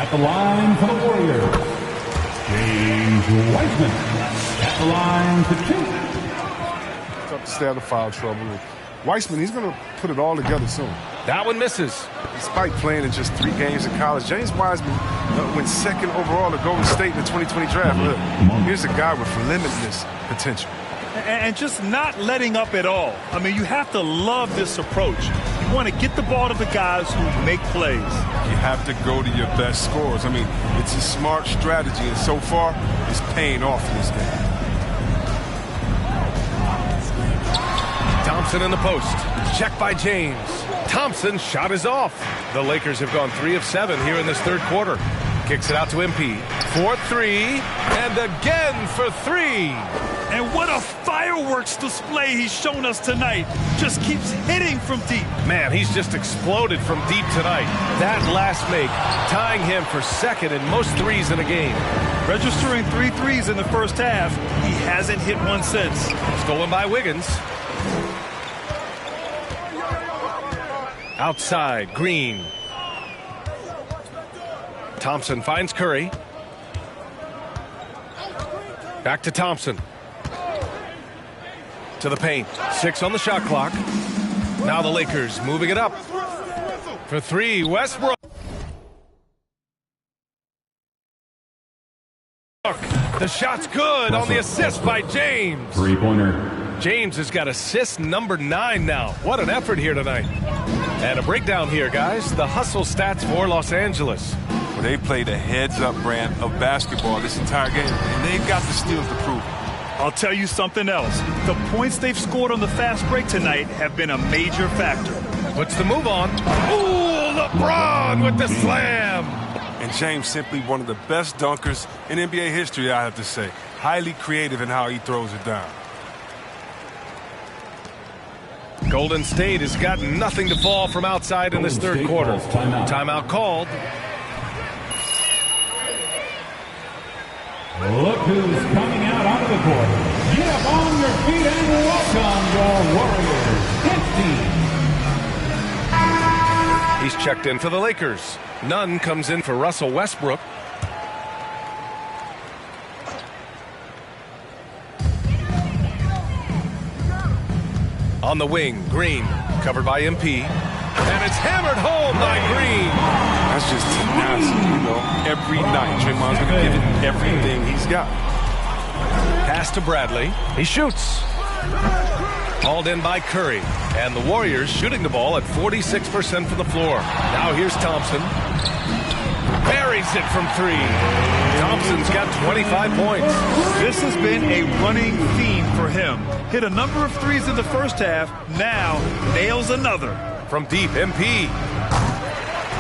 At the line for the Warriors, James Wiseman. At the line for 2. Tough to stay out of foul trouble. Weissman, he's going to put it all together soon. That one misses. Despite playing in just 3 games in college, James Wiseman went second overall to Golden State in the 2020 draft. Look, here's a guy with limitless potential. And just not letting up at all. I mean, you have to love this approach. You want to get the ball to the guys who make plays. You have to go to your best scorers. I mean, it's a smart strategy, and so far, it's paying off in this game. Thompson in the post. Check by James. Thompson's shot is off. The Lakers have gone 3 of 7 here in this third quarter. Kicks it out to MP. For 3. And again for 3. And what a fireworks display he's shown us tonight. Just keeps hitting from deep. Man, he's just exploded from deep tonight. That last make, tying him for second in most threes in a game. Registering 3 threes in the first half. He hasn't hit one since. Stolen by Wiggins. Outside, Green. Thompson finds Curry. Back to Thompson. To the paint. 6 on the shot clock. Now the Lakers moving it up. For 3, Westbrook. The shot's good on the assist by James. Three-pointer. James has got assist number 9 now. What an effort here tonight. And a breakdown here, guys. The hustle stats for Los Angeles. Well, they played a heads-up brand of basketball this entire game, and they've got the steals to prove it. I'll tell you something else. The points they've scored on the fast break tonight have been a major factor. Puts the move on. Ooh, LeBron with the slam. And James simply one of the best dunkers in NBA history, I have to say. Highly creative in how he throws it down. Golden State has got nothing to fall from outside in this third quarter. Timeout called. Look who's coming out onto the court. Get up on your feet and welcome your Warriors. 15. He's checked in for the Lakers. Nunn comes in for Russell Westbrook. On the wing, Green, covered by MP. And it's hammered home by Green. That's just tenacity, you know. Every night, Draymond's going to give it everything he's got. Pass to Bradley. He shoots. Hauled in by Curry. And the Warriors shooting the ball at 46% from the floor. Now here's Thompson. Buries it from 3. Thompson's got 25 points. This has been a running theme for him. Hit a number of threes in the first half. Now nails another. From deep, MP.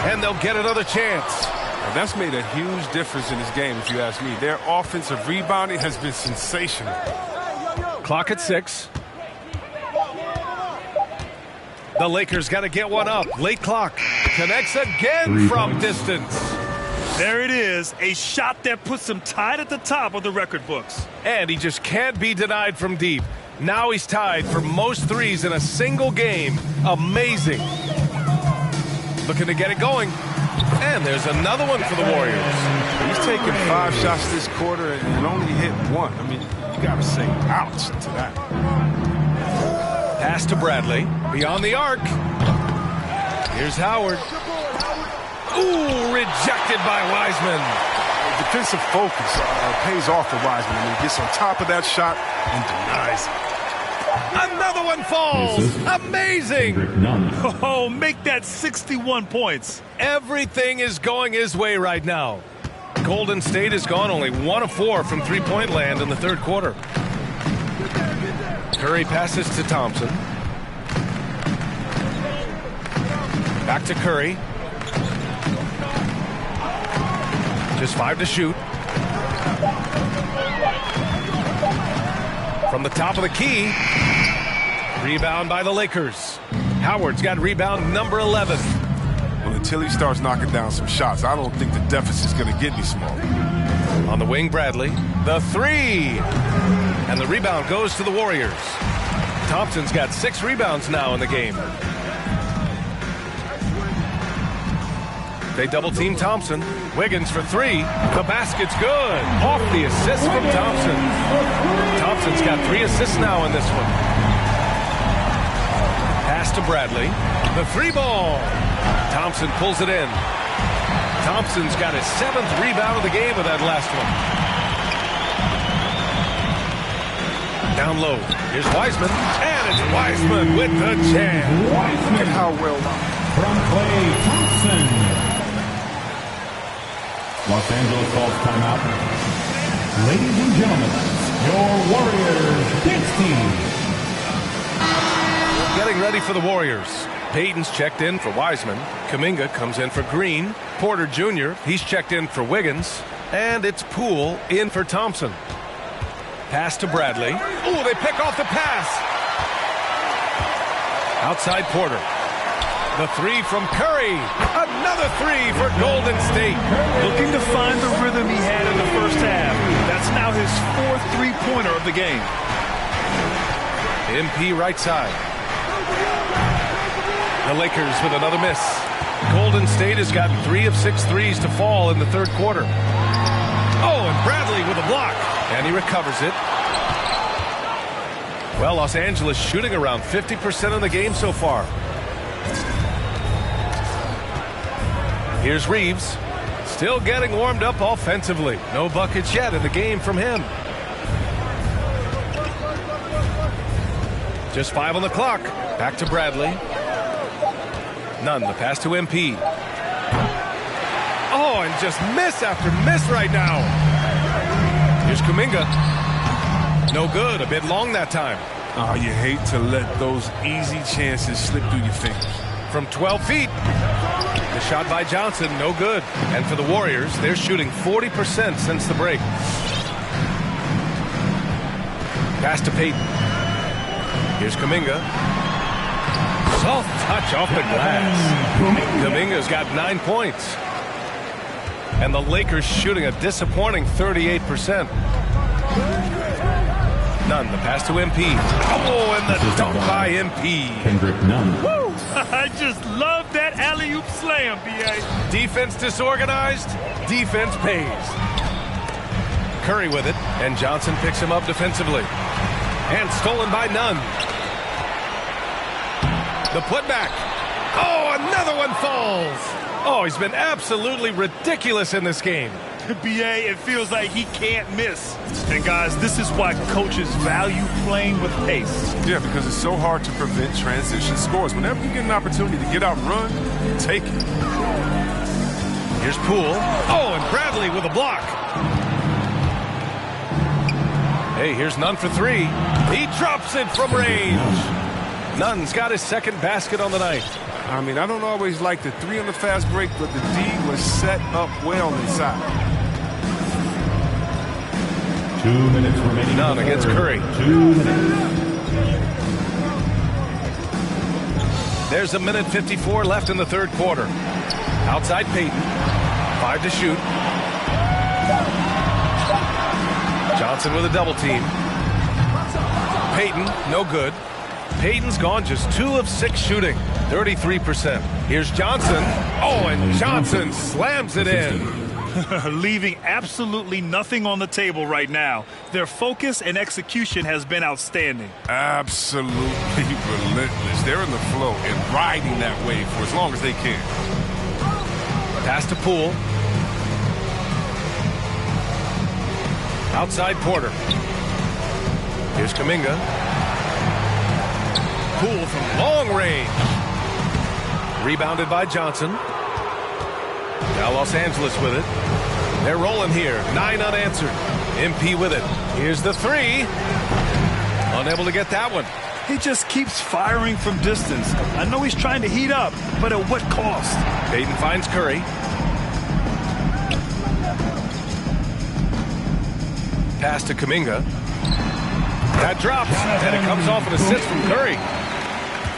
And they'll get another chance. And that's made a huge difference in this game, if you ask me. Their offensive rebounding has been sensational. Clock at 6. The Lakers got to get one up. Late clock. Connects again from distance. There it is. A shot that puts him tied at the top of the record books. And he just can't be denied from deep. Now he's tied for most threes in a single game. Amazing. Looking to get it going. And there's another one for the Warriors. He's taken 5 shots this quarter and only hit 1. I mean, you got to say ouch to that. Pass to Bradley. Beyond the arc. Here's Howard. Ooh, rejected by Wiseman. Defensive focus pays off for Wiseman. I mean, he gets on top of that shot and denies it. Another one falls. Amazing. Oh, make that 61 points. Everything is going his way right now. Golden State has gone only 1 of 4 from three-point land in the third quarter. Curry passes to Thompson. Back to Curry. Just 5 to shoot. From the top of the key. Rebound by the Lakers. Howard's got rebound number 11. Well, until he starts knocking down some shots, I don't think the deficit's going to get any smaller. On the wing, Bradley. The 3. And the rebound goes to the Warriors. Thompson's got 6 rebounds now in the game. They double-team Thompson. Wiggins for 3. The basket's good. Off the assist from Thompson. Thompson's got 3 assists now in this one. Pass to Bradley. The 3 ball. Thompson pulls it in. Thompson's got his 7th rebound of the game with that last one. Down low. Here's Wiseman. And it's Wiseman with the jam. Wiseman. Look at how well from Klay Thompson. Los Angeles calls timeout. Ladies and gentlemen, your Warriors dance team. Getting ready for the Warriors. Payton's checked in for Wiseman. Kuminga comes in for Green. Porter Jr., he's checked in for Wiggins. And it's Poole in for Thompson. Pass to Bradley. Ooh, they pick off the pass. Outside Porter. The 3 from Curry. Another 3 for Golden State. Looking to find the rhythm he had in the first half. That's now his 4th three-pointer of the game. MP right side. The Lakers with another miss. Golden State has got 3 of 6 threes to fall in the third quarter. Oh, and Bradley with a block. And he recovers it. Well, Los Angeles shooting around 50% of the game so far. Here's Reeves. Still getting warmed up offensively. No buckets yet in the game from him. Just 5 on the clock. Back to Bradley. Nunn, the pass to MP. Oh, and just miss after miss right now. Here's Kuminga. No good. A bit long that time. Oh, you hate to let those easy chances slip through your fingers. From 12 feet. The shot by Johnson, no good. And for the Warriors, they're shooting 40% since the break. Pass to Payton. Here's Kuminga. Soft touch off the glass. Kuminga's got 9 points. And the Lakers shooting a disappointing 38%. Nunn, the pass to MP. Oh, and the dunk by MP. Kendrick Nunn. Woo! I just love that alley-oop slam, B.A. Defense disorganized, defense pays. Curry with it, and Johnson picks him up defensively. And stolen by Nunn. The putback. Oh, another one falls. Oh, he's been absolutely ridiculous in this game. B.A., it feels like he can't miss. And, guys, this is why coaches value playing with pace. Yeah, because it's so hard to prevent transition scores. Whenever you get an opportunity to get out and run, take it. Here's Poole. Oh, and Bradley with a block. Hey, here's Nunn for 3. He drops it from range. Nunn's got his second basket on the night. I mean, I don't always like the 3 on the fast break, but the D was set up well inside. 2 minutes remaining. Nunn against Curry. 2 minutes. There's a minute 54 left in the third quarter. Outside Payton. 5 to shoot. Johnson with a double team. Payton, no good. Payton's gone just 2 of 6 shooting. 33%. Here's Johnson. Oh, and Johnson slams it in. Leaving absolutely nothing on the table right now. Their focus and execution has been outstanding. Absolutely relentless. They're in the flow and riding that wave for as long as they can. Pass to Poole. Outside Porter. Here's Kuminga. Poole from long range. Rebounded by Johnson. Now Los Angeles with it. They're rolling here. 9 unanswered. MP with it. Here's the 3. Unable to get that one. He just keeps firing from distance. I know he's trying to heat up, but at what cost? Payton finds Curry. Pass to Kuminga. That drops, and it comes off an assist from Curry.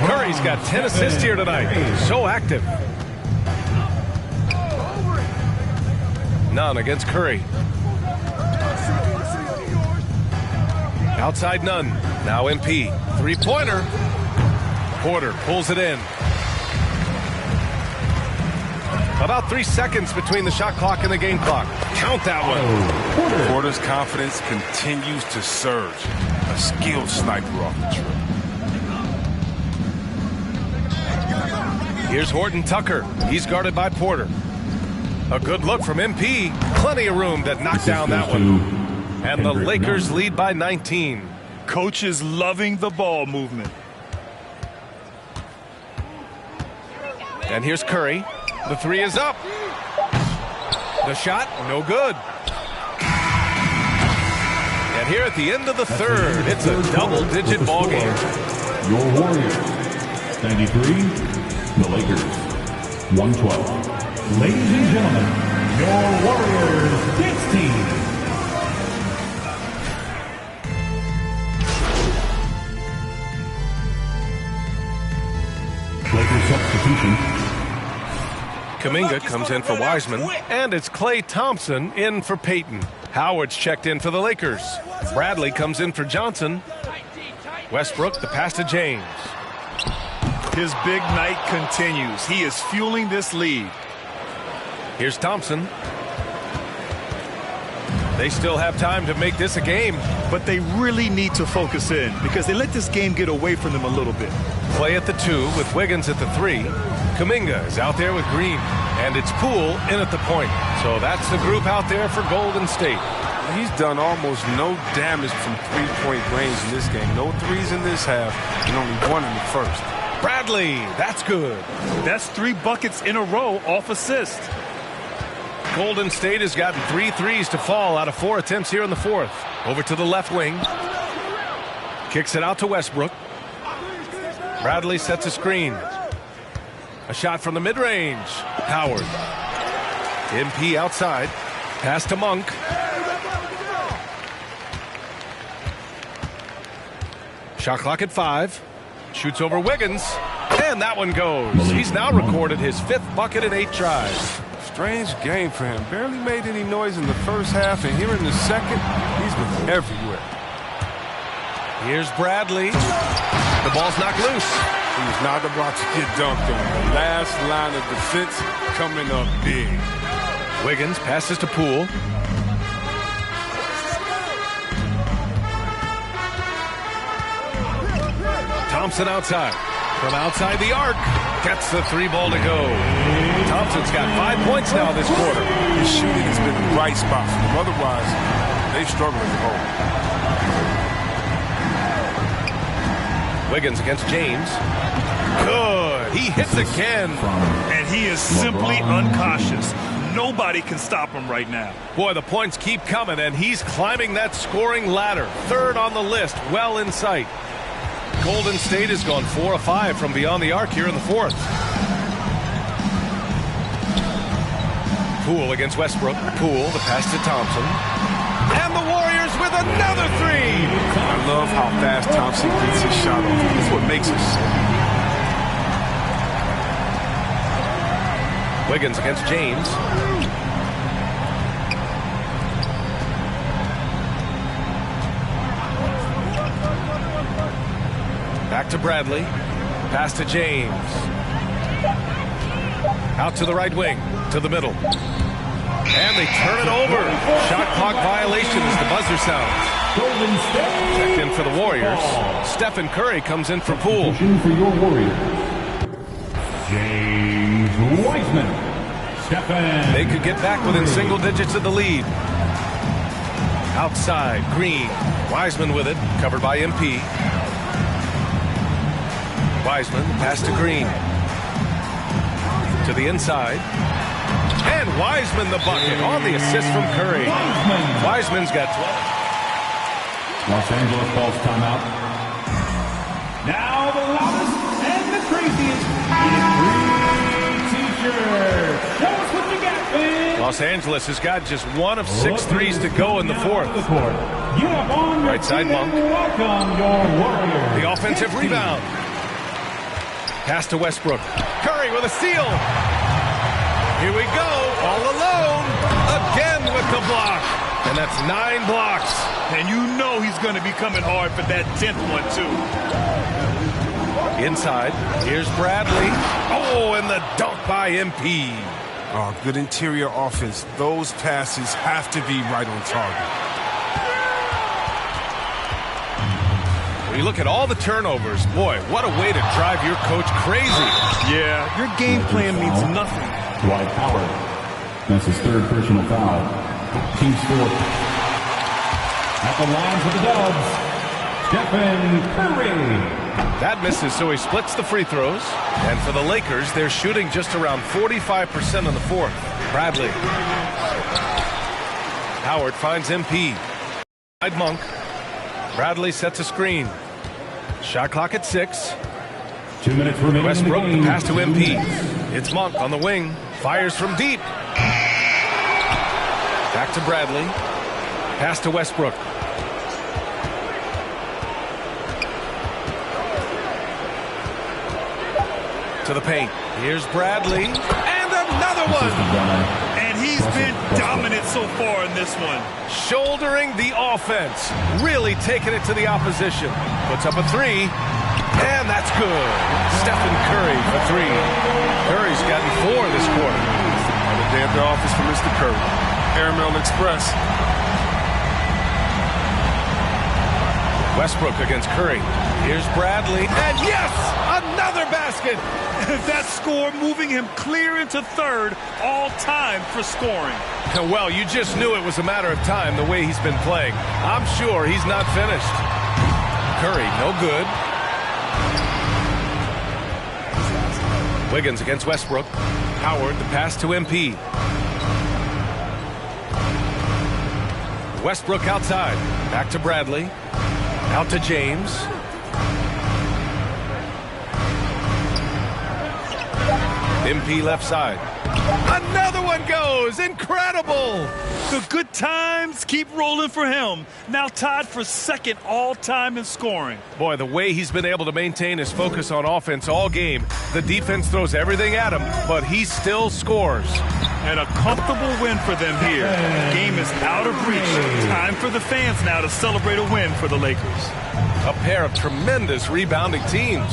Curry's got 10 assists here tonight. So active. Nunn against Curry. Outside Nunn. Now MP. 3-pointer. Porter pulls it in. About 3 seconds between the shot clock and the game clock. Count that one. Porter's confidence continues to surge. A skilled sniper off the trip. Here's Horton Tucker. He's guarded by Porter. A good look from MP. Plenty of room to knock down that one. And the Lakers lead by 19. Coach is loving the ball movement. And here's Curry. The 3 is up. The shot, no good. And here at the end of the third, it's a double-digit ball game. Your Warriors, 93. The Lakers, 112. Ladies and gentlemen, your Warriors dance team. Lakers substitution. Kuminga comes in for Wiseman, and it's Klay Thompson in for Payton. Howard's checked in for the Lakers. Bradley comes in for Johnson. Westbrook, the pass to James. His big night continues. He is fueling this lead. Here's Thompson. They still have time to make this a game. But they really need to focus in because they let this game get away from them a little bit. Play at the 2 with Wiggins at the 3. Kuminga is out there with Green. And it's Poole in at the point. So that's the group out there for Golden State. He's done almost no damage from three-point range in this game. No threes in this half and only one in the first. Bradley, that's good. That's 3 buckets in a row off assist. Golden State has gotten 3 threes to fall out of 4 attempts here in the fourth. Over to the left wing. Kicks it out to Westbrook. Bradley sets a screen. A shot from the mid-range. Howard. MP outside. Pass to Monk. Shot clock at 5. Shoots over Wiggins. And that one goes. He's now recorded his 5th bucket in 8 tries. Strange game for him. Barely made any noise in the first half, and here in the second, he's been everywhere. Here's Bradley. The ball's knocked loose. He's not about to get dunked on. The last line of defense coming up big. Wiggins passes to Poole. Thompson outside. From outside the arc. Gets the 3 ball to go. Thompson's got 5 points now this quarter. His shooting has been the right spot for them. Otherwise, they've struggled at home. Wiggins against James. Good. He hits again. And he is simply uncautious. Nobody can stop him right now. Boy, the points keep coming, and he's climbing that scoring ladder. 3rd on the list, well in sight. Golden State has gone 4 of 5 from beyond the arc here in the fourth. Poole against Westbrook. Poole, the pass to Thompson. And the Warriors with another 3. I love how fast Thompson gets his shot off. That's what makes it so. Wiggins against James. Back to Bradley. Pass to James. Out to the right wing. To the middle. And they turn it over. Shot clock violation as the buzzer sounds. Checked in for the Warriors. Stephen Curry comes in for Poole. For your Warriors, James Wiseman. Stephen. They could get back within single digits of the lead. Outside, Green. Wiseman with it. Covered by MP. Wiseman, pass to Green. To the inside. And Wiseman the bucket on the assist from Curry. Wiseman's got 12. Los Angeles calls timeout. Now the loudest and the craziest T-shirt. Show us what you got, man. Los Angeles has got just 1 of 6 threes to go in the fourth. Right side Monk. The offensive rebound. Pass to Westbrook. Curry with a steal. Here we go, all alone, again with the block. And that's 9 blocks. And you know he's going to be coming hard for that 10th one, too. Inside, here's Bradley. Oh, and the dunk by MP. Oh, good interior offense. Those passes have to be right on target. When you look at all the turnovers, boy, what a way to drive your coach crazy. Yeah, your game plan means nothing. Dwight Howard. That's his 3rd personal foul. Team score. At the line for the Dubs, Stephen Curry. That misses, so he splits the free throws. And for the Lakers, they're shooting just around 45% in the fourth. Bradley. Howard finds MP. Monk. Bradley sets a screen. Shot clock at 6. 2 minutes remaining. Westbrook, the pass to MP. It's Monk on the wing. Fires from deep. Back to Bradley. Pass to Westbrook. To the paint. Here's Bradley. And another one. And he's been dominant so far in this one. Shouldering the offense. Really taking it to the opposition. Puts up a 3. And that's good. Stephen Curry for 3. Curry's gotten 4 this quarter. Another day at the office for Mr. Curry. Caramel Express. Westbrook against Curry. Here's Bradley, and yes, another basket. That score moving him clear into third all time for scoring. Well, you just knew it was a matter of time the way he's been playing. I'm sure he's not finished. Curry, no good. Wiggins against Westbrook. Howard, the pass to MP. Westbrook outside. Back to Bradley. Out to James. MP left side. Another one goes. Incredible. The good times keep rolling for him. Now tied for second all-time in scoring. Boy, the way he's been able to maintain his focus on offense all game. The defense throws everything at him, but he still scores. And a comfortable win for them here. Game is out of reach. Time for the fans now to celebrate a win for the Lakers. A pair of tremendous rebounding teams.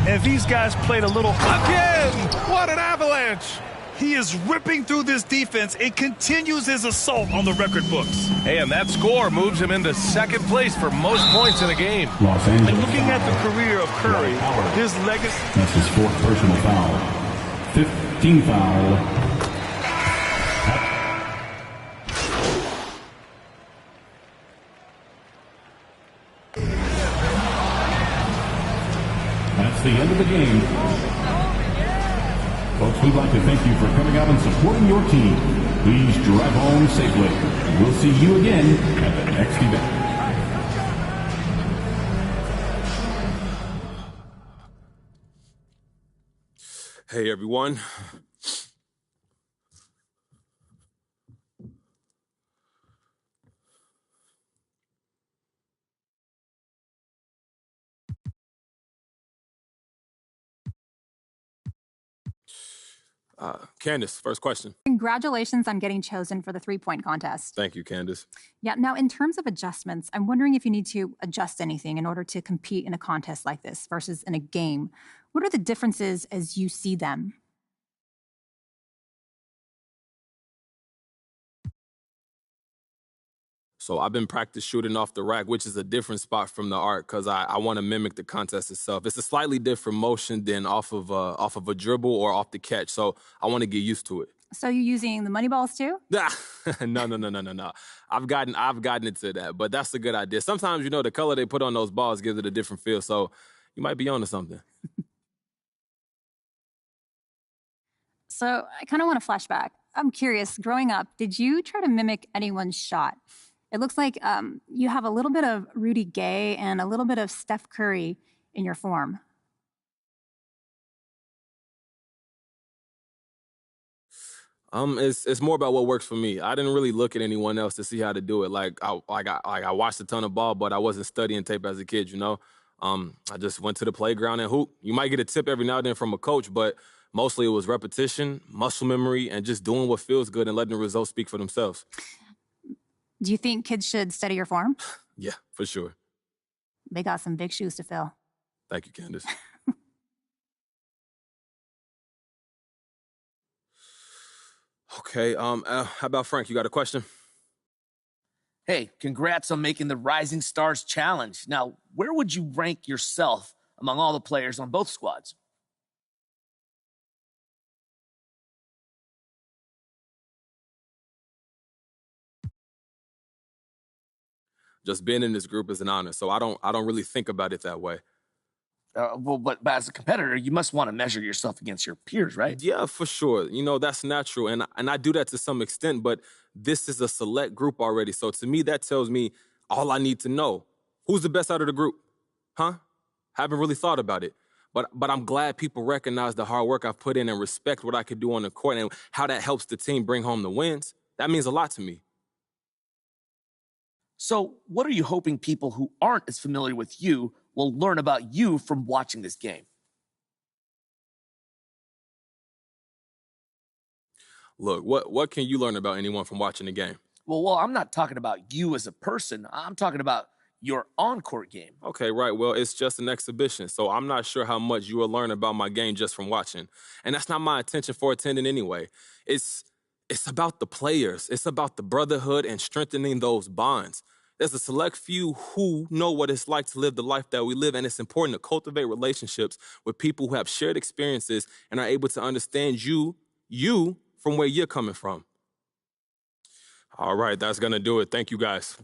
And these guys played a little... Again! What an avalanche! He is ripping through this defense and continues his assault on the record books. Hey, and that score moves him into second place for most points in a game. Los Angeles. And looking at the career of Curry, his legacy... That's his fourth personal foul. 15 foul. That's the end of the game. Folks, we'd like to thank you for coming out and supporting your team. Please drive home safely. We'll see you again at the next event. Hey, everyone. Candace, first question. Congratulations on getting chosen for the three-point contest. Thank you, Candace. Yeah, now in terms of adjustments, I'm wondering if you need to adjust anything in order to compete in a contest like this versus in a game. What are the differences as you see them? So I've been practice shooting off the rack, which is a different spot from the arc because I want to mimic the contest itself. It's a slightly different motion than off of a dribble or off the catch. So I want to get used to it. So you're using the money balls too? No. I've gotten into that, but that's a good idea. Sometimes, you know, the color they put on those balls gives it a different feel. So you might be onto something. So I kind of want to flashback. I'm curious, growing up, did you try to mimic anyone's shot? It looks like you have a little bit of Rudy Gay and a little bit of Steph Curry in your form. It's more about what works for me. I didn't really look at anyone else to see how to do it. I watched a ton of ball, but I wasn't studying tape as a kid, you know? I just went to the playground and hoop. You might get a tip every now and then from a coach, but mostly it was repetition, muscle memory, and just doing what feels good and letting the results speak for themselves. Do you think kids should study your form? Yeah, for sure. They got some big shoes to fill. Thank you, Candace. Okay, how about Frank? You got a question? Hey, congrats on making the Rising Stars Challenge. Now, where would you rank yourself among all the players on both squads? Just being in this group is an honor, so I don't really think about it that way. But as a competitor, you must want to measure yourself against your peers, right? Yeah, for sure. You know, that's natural, and I do that to some extent, but this is a select group already, so to me, that tells me all I need to know. Who's the best out of the group? Huh? Haven't really thought about it. But I'm glad people recognize the hard work I've put in and respect what I could do on the court and how that helps the team bring home the wins. That means a lot to me. So what are you hoping people who aren't as familiar with you will learn about you from watching this game? Look, what can you learn about anyone from watching the game? Well, I'm not talking about you as a person. I'm talking about your on-court game. Okay, right. Well, it's just an exhibition, so I'm not sure how much you will learn about my game just from watching. And that's not my intention for attending anyway. It's about the players. It's about the brotherhood and strengthening those bonds. There's a select few who know what it's like to live the life that we live, and it's important to cultivate relationships with people who have shared experiences and are able to understand you from where you're coming from. All right, that's going to do it. Thank you, guys.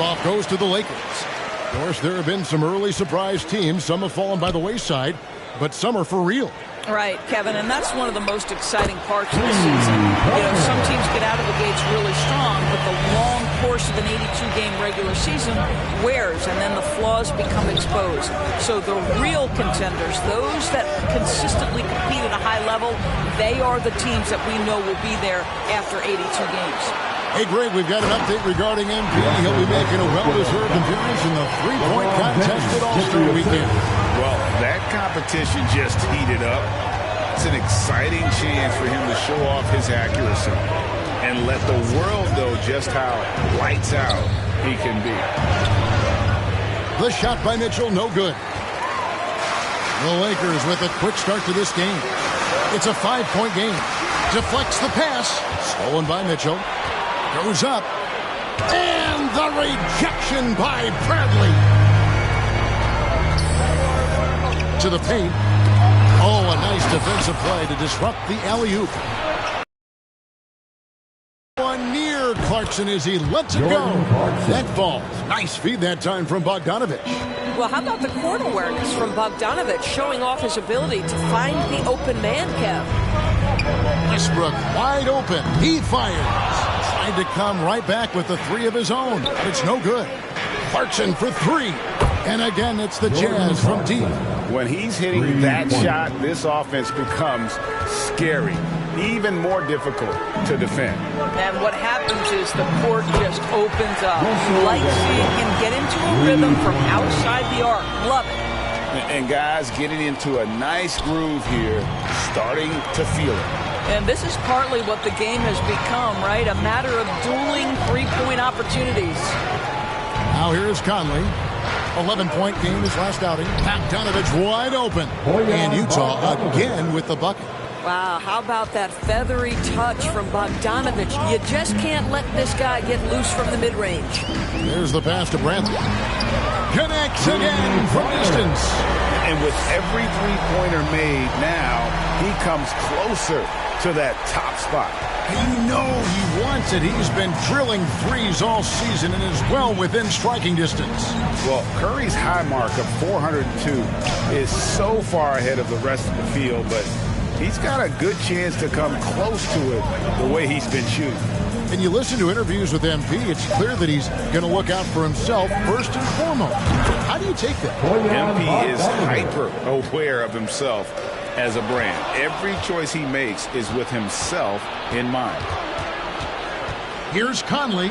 Tip-off goes to the Lakers. Of course, there have been some early surprise teams. Some have fallen by the wayside, but some are for real. Right, Kevin, and that's one of the most exciting parts of the season. Some teams get out of the gates really strong, but the long course of an 82-game regular season wears, and then the flaws become exposed. So the real contenders, those that consistently compete at a high level, they are the teams that we know will be there after 82 games. Hey, Greg, we've got an update regarding MP. He'll be making a well-deserved appearance in the three-point contest at All-Star Weekend. Well, that competition just heated up. It's an exciting chance for him to show off his accuracy and let the world know just how lights out he can be. The shot by Mitchell, no good. The Lakers with a quick start to this game. It's a 5-point game. Deflects the pass. Stolen by Mitchell. Goes up. And the rejection by Bradley. To the paint. Oh, a nice defensive play to disrupt the alley-oop. One near Clarkson as he lets it go. That falls. Nice feed that time from Bogdanovich. Well, how about the court awareness from Bogdanovich, showing off his ability to find the open man, Kev? Westbrook wide open. He fires. Tried to come right back with the three of his own, but it's no good. Clarkson for three. And again, it's the Jazz from deep. When he's hitting that shot, this offense becomes scary, even more difficult to defend. And what happens is the court just opens up. You like seeing him get into a rhythm from outside the arc. Love it. And guys getting into a nice groove here, starting to feel it. And this is partly what the game has become, right? A matter of dueling three-point opportunities. Now here's Conley. 11-point game his last outing. Bogdanovich wide open. And Utah again with the bucket. Wow, how about that feathery touch from Bogdanovich? You just can't let this guy get loose from the mid-range. There's the pass to Bradley. Connects again from distance. And with every three-pointer made now, he comes closer to that top spot. You know he wants it. He's been drilling threes all season and is well within striking distance. Well, Curry's high mark of 402 is so far ahead of the rest of the field, but he's got a good chance to come close to it the way he's been shooting. And you listen to interviews with MP, it's clear that he's going to look out for himself first and foremost. How do you take that? MP is hyper aware of himself as a brand. Every choice he makes is with himself in mind. Here's Conley.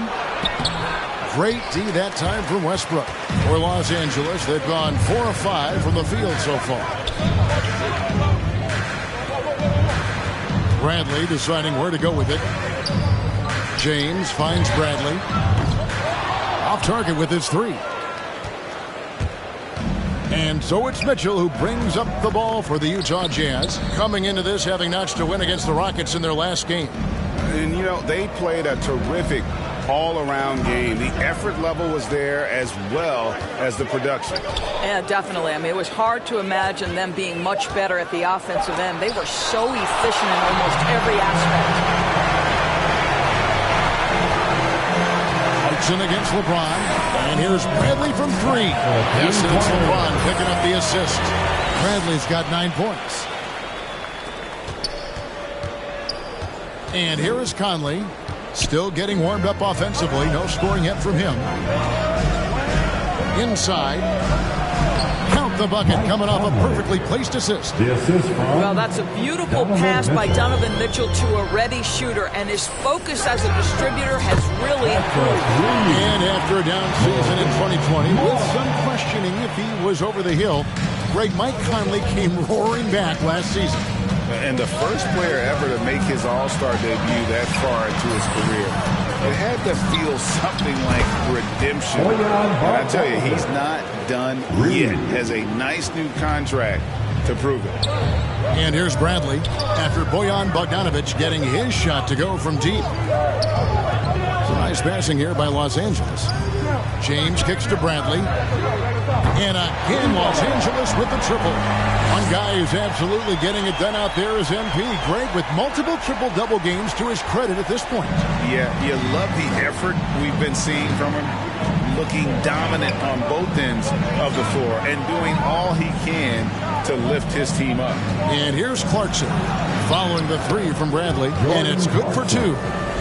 Great D that time from Westbrook. For Los Angeles, they've gone 4 of 5 from the field so far. Bradley deciding where to go with it. James finds Bradley. Off target with his three. And so it's Mitchell who brings up the ball for the Utah Jazz. Coming into this having notched a win against the Rockets in their last game. And, you know, they played a terrific all-around game. The effort level was there as well as the production. Yeah, definitely. I mean, it was hard to imagine them being much better at the offensive end. They were so efficient in almost every aspect. Against LeBron, and here's Bradley from three. Yes, and it's LeBron picking up the assist. Bradley's got 9 points. And here is Conley, still getting warmed up offensively. No scoring yet from him. Inside. Count the bucket, coming off a perfectly placed assist. Well, that's a beautiful pass by Donovan Mitchell to a ready shooter, and his focus as a distributor has really improved. And after a down season in 2020, with some questioning if he was over the hill, Greg, Mike Conley came roaring back last season. And the first player ever to make his All-Star debut that far into his career. It had to feel something like redemption. And I tell you, he's not done yet. Has a nice new contract to prove it. And here's Bradley after Bojan Bogdanovich getting his shot to go from deep. Some nice passing here by Los Angeles. James kicks to Bradley. And again, Los Angeles with the triple. One guy who's absolutely getting it done out there is MP. Great with multiple triple-double games to his credit at this point. Yeah, you love the effort we've been seeing from him. looking dominant on both ends of the floor and doing all he can to lift his team up. And here's Clarkson following the three from Bradley, and it's good for two.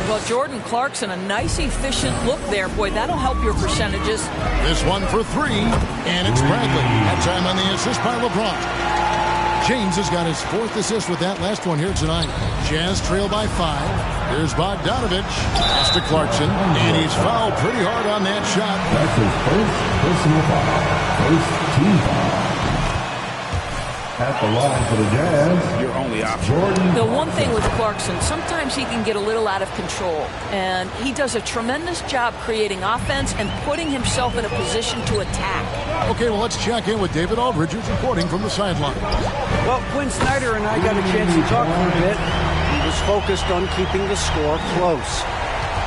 Well, Jordan Clarkson, a nice, efficient look there. Boy, that'll help your percentages. This one for three, and it's Bradley. That time on the assist by LeBron. James has got his fourth assist with that last one here tonight. Jazz trail by 5. Here's Bogdanovich. Pass to Clarkson, and he's fouled pretty hard on that shot. That's his first personal foul. First team foul. At the line for the Jazz, your only option. Jordan. The one thing with Clarkson, sometimes he can get a little out of control, and he does a tremendous job creating offense and putting himself in a position to attack. Okay, well, let's check in with David Aldridge, who's reporting from the sideline. Well, Quinn Snyder and I got a chance to talk for a bit. He was focused on keeping the score close.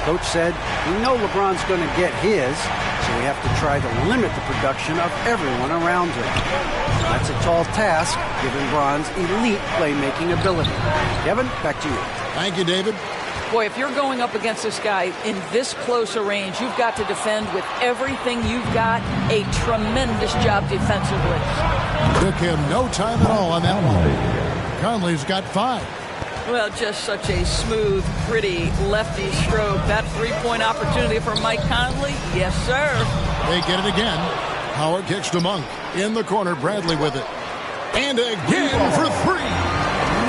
Coach said, we know LeBron's going to get his, so we have to try to limit the production of everyone around him. That's a tall task, given Bron's elite playmaking ability. Kevin, back to you. Thank you, David. Boy, if you're going up against this guy in this close a range, you've got to defend with everything you've got. A tremendous job defensively. Took him no time at all on that one. Conley's got 5. Well, just such a smooth, pretty lefty stroke. That three-point opportunity for Mike Conley, yes, sir. They get it again. Howard kicks to Monk. In the corner, Bradley with it. And again for 3.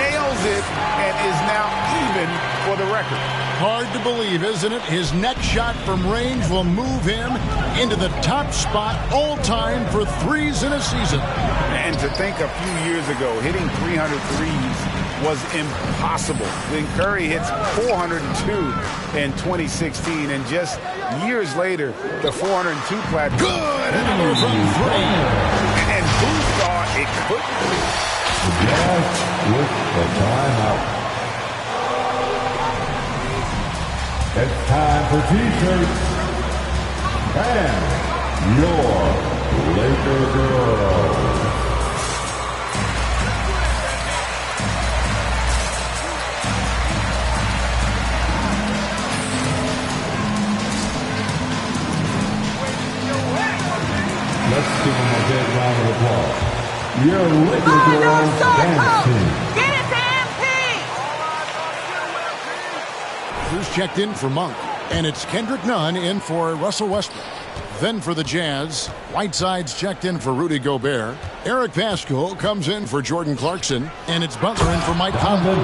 Nails it and is now even for the record. Hard to believe, isn't it? His next shot from range will move him into the top spot all time for threes in a season. And to think a few years ago, hitting 300 threes was impossible. Then Curry hits 402 in 2016, and just years later, the 402 plateau. Good! Another from 3. And who thought it could be? The Jazz with the timeout. It's time for T-shirts. And your Laker girls. Let's give them a big round of applause. Your Laker girls dance team. Get it to MP! Here's checked in for Monk. And it's Kendrick Nunn in for Russell Westbrook. Then for the Jazz, Whiteside's checked in for Rudy Gobert. Eric Paschall comes in for Jordan Clarkson. And it's Butler in for Mike Conley.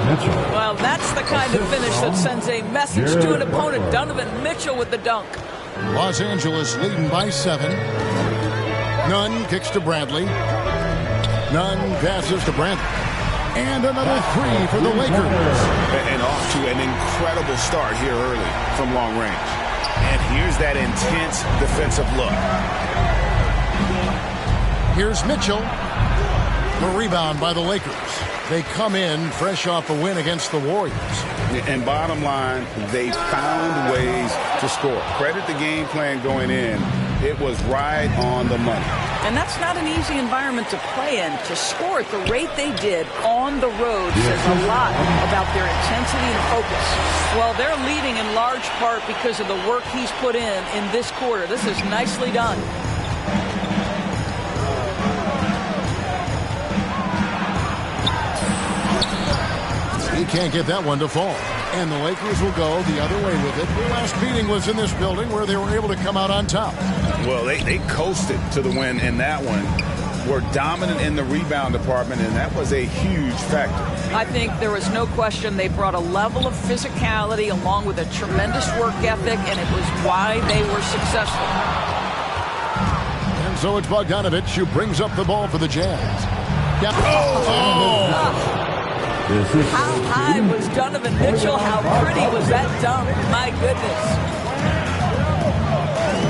Well, that's the kind of finish that sends a message to an opponent. Donovan Mitchell with the dunk. Los Angeles leading by 7. Nunn kicks to Bradley. Nunn passes to Bradley. And another 3 for the Lakers. And off to an incredible start here early from long range. And here's that intense defensive look. Here's Mitchell. The rebound by the Lakers. They come in fresh off a win against the Warriors. And bottom line, they found ways to score. Credit the game plan going in. It was right on the money. And that's not an easy environment to play in. To score at the rate they did on the road says a lot about their intensity and focus. Well, they're leading in large part because of the work he's put in this quarter. This is nicely done. He can't get that one to fall. And the Lakers will go the other way with it. Their last meeting was in this building where they were able to come out on top. Well, they coasted to the win in that one. Were dominant in the rebound department, and that was a huge factor. I think there was no question they brought a level of physicality along with a tremendous work ethic, and it was why they were successful. And so it's Bogdanovich who brings up the ball for the Jazz. How high was Donovan Mitchell? How pretty was that dunk? My goodness.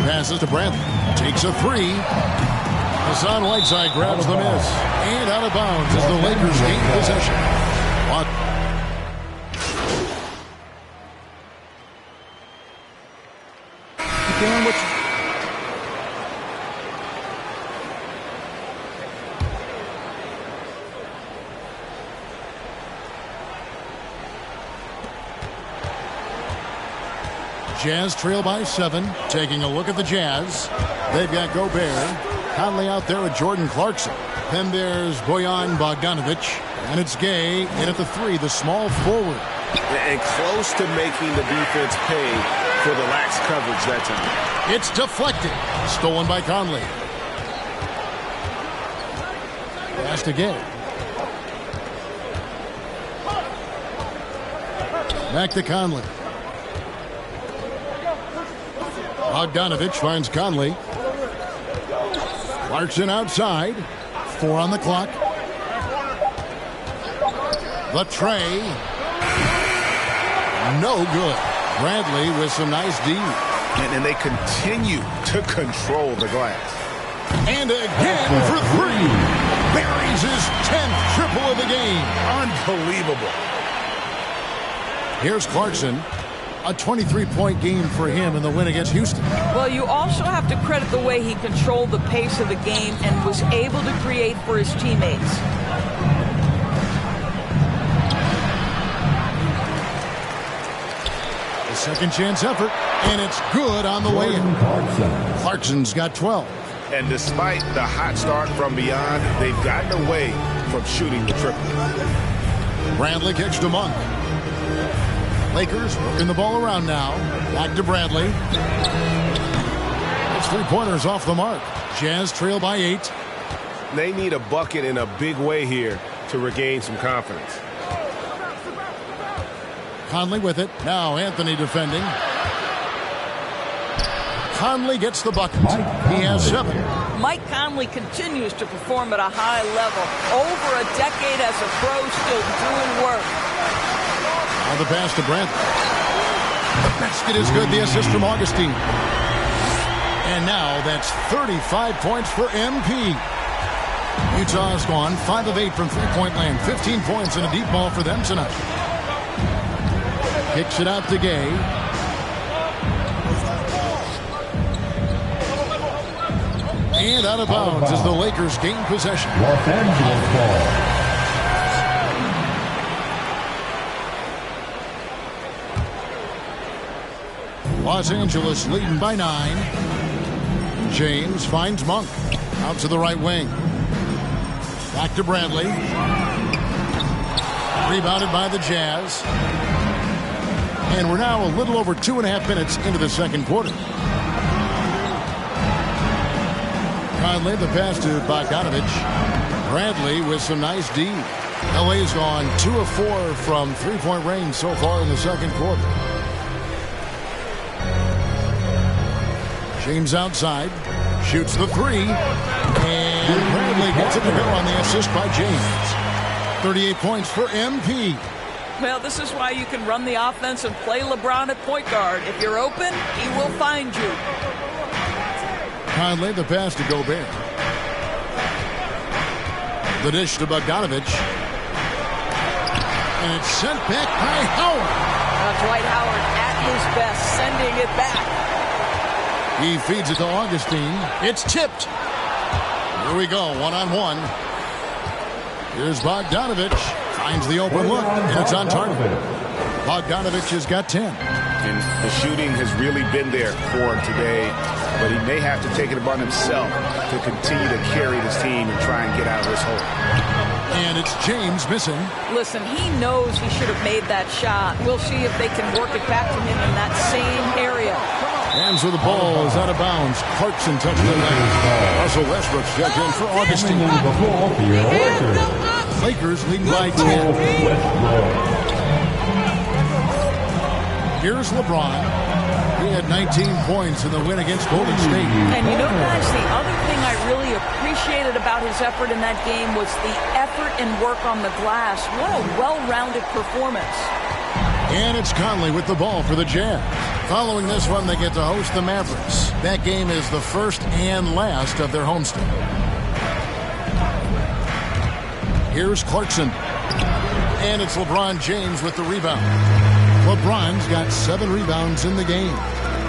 Passes to Bradley. Takes a 3. Hassan Whiteside grabs the miss. And out of bounds as the Lakers gain possession. Doing what you Jazz trail by 7. Taking a look at the Jazz. They've got Gobert. Conley out there with Jordan Clarkson. Then there's Bojan Bogdanovic. And it's Gay in at the 3, the small forward. And close to making the defense pay for the lax coverage that time. It's deflected. Stolen by Conley. Pass to Gay. Back to Conley. Bogdanovic finds Conley. Clarkson outside. 4 on the clock. The tray. No good. Bradley with some nice D. And they continue to control the glass. And again for 3. Buries his 10th triple of the game. Unbelievable. Here's Clarkson. A 23-point game for him in the win against Houston. Well, you also have to credit the way he controlled the pace of the game and was able to create for his teammates. A second chance effort, and it's good on the way in. Clarkson's got 12. And despite the hot start from beyond, they've gotten away from shooting the triple. Bradley kicks to Monk. Lakers working the ball around now. Back to Bradley. It's 3-pointers off the mark. Jazz trail by 8. They need a bucket in a big way here to regain some confidence. Conley with it. Now Anthony defending. Conley gets the bucket. He has 7. Mike Conley continues to perform at a high level. Over a decade as a pro, still doing work. Now the pass to Bradley. The basket is good. The assist from Augustine. And now that's 35 points for MP. Utah's gone 5 of 8 from three-point land. 15 points and a deep ball for them tonight. Kicks it out to Gay. And out of bounds as the Lakers gain possession. Los Angeles ball. Los Angeles leading by 9. James finds Monk. Out to the right wing. Back to Bradley. Rebounded by the Jazz. And we're now a little over 2.5 minutes into the second quarter. Conley, the pass to Bogdanovic. Bradley with some nice D. LA's gone 2 of 4 from three-point range so far in the second quarter. James outside. Shoots the 3. And Bradley gets it to go on the assist by James. 38 points for MP. Well, this is why you can run the offense and play LeBron at point guard. If you're open, he will find you. Conley, the pass to Gobert. The dish to Bogdanovic. And it's sent back by Howard. Dwight Howard at his best, sending it back. He feeds it to Augustine. It's tipped. Here we go, one-on-one. Here's Bogdanovic. Finds the open look, and it's on target. Bogdanovic has got 10. And the shooting has really been there for him today, but he may have to take it upon himself to continue to carry this team and try and get out of this hole. And it's James missing. Listen, he knows he should have made that shot. We'll see if they can work it back to him in that same area. Hands with the ball is out of bounds. Clarkson touched the net. Russell Westbrook's checked in for Augustine. Lakers leading by 10. Here's LeBron. He had 19 points in the win against Golden State. And you know, guys, the other thing I really appreciated about his effort in that game was the effort and work on the glass. What a well-rounded performance. And it's Conley with the ball for the Jazz. Following this one, they get to host the Mavericks. That game is the first and last of their homestand. Here's Clarkson. And it's LeBron James with the rebound. LeBron's got 7 rebounds in the game.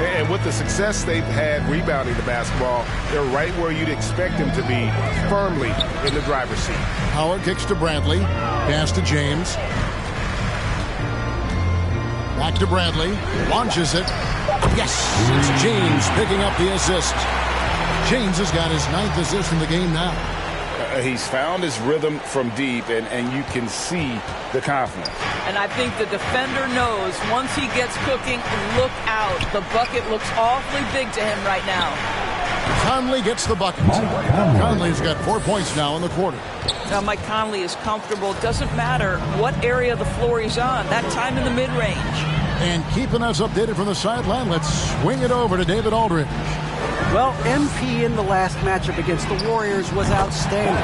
And with the success they've had rebounding the basketball, they're right where you'd expect them to be, firmly in the driver's seat. Howard kicks to Bradley. Pass to James. Back to Bradley. Launches it. Yes, it's James picking up the assist. James has got his 9th assist in the game now. He's found his rhythm from deep, and you can see the confidence. And I think the defender knows once he gets cooking, look out. The bucket looks awfully big to him right now. Conley gets the bucket. Conley's got 4 points now in the quarter. Now Mike Conley is comfortable. Doesn't matter what area of the floor he's on. That time in the mid-range. And keeping us updated from the sideline, let's swing it over to David Aldridge. Well, MP in the last matchup against the Warriors was outstanding.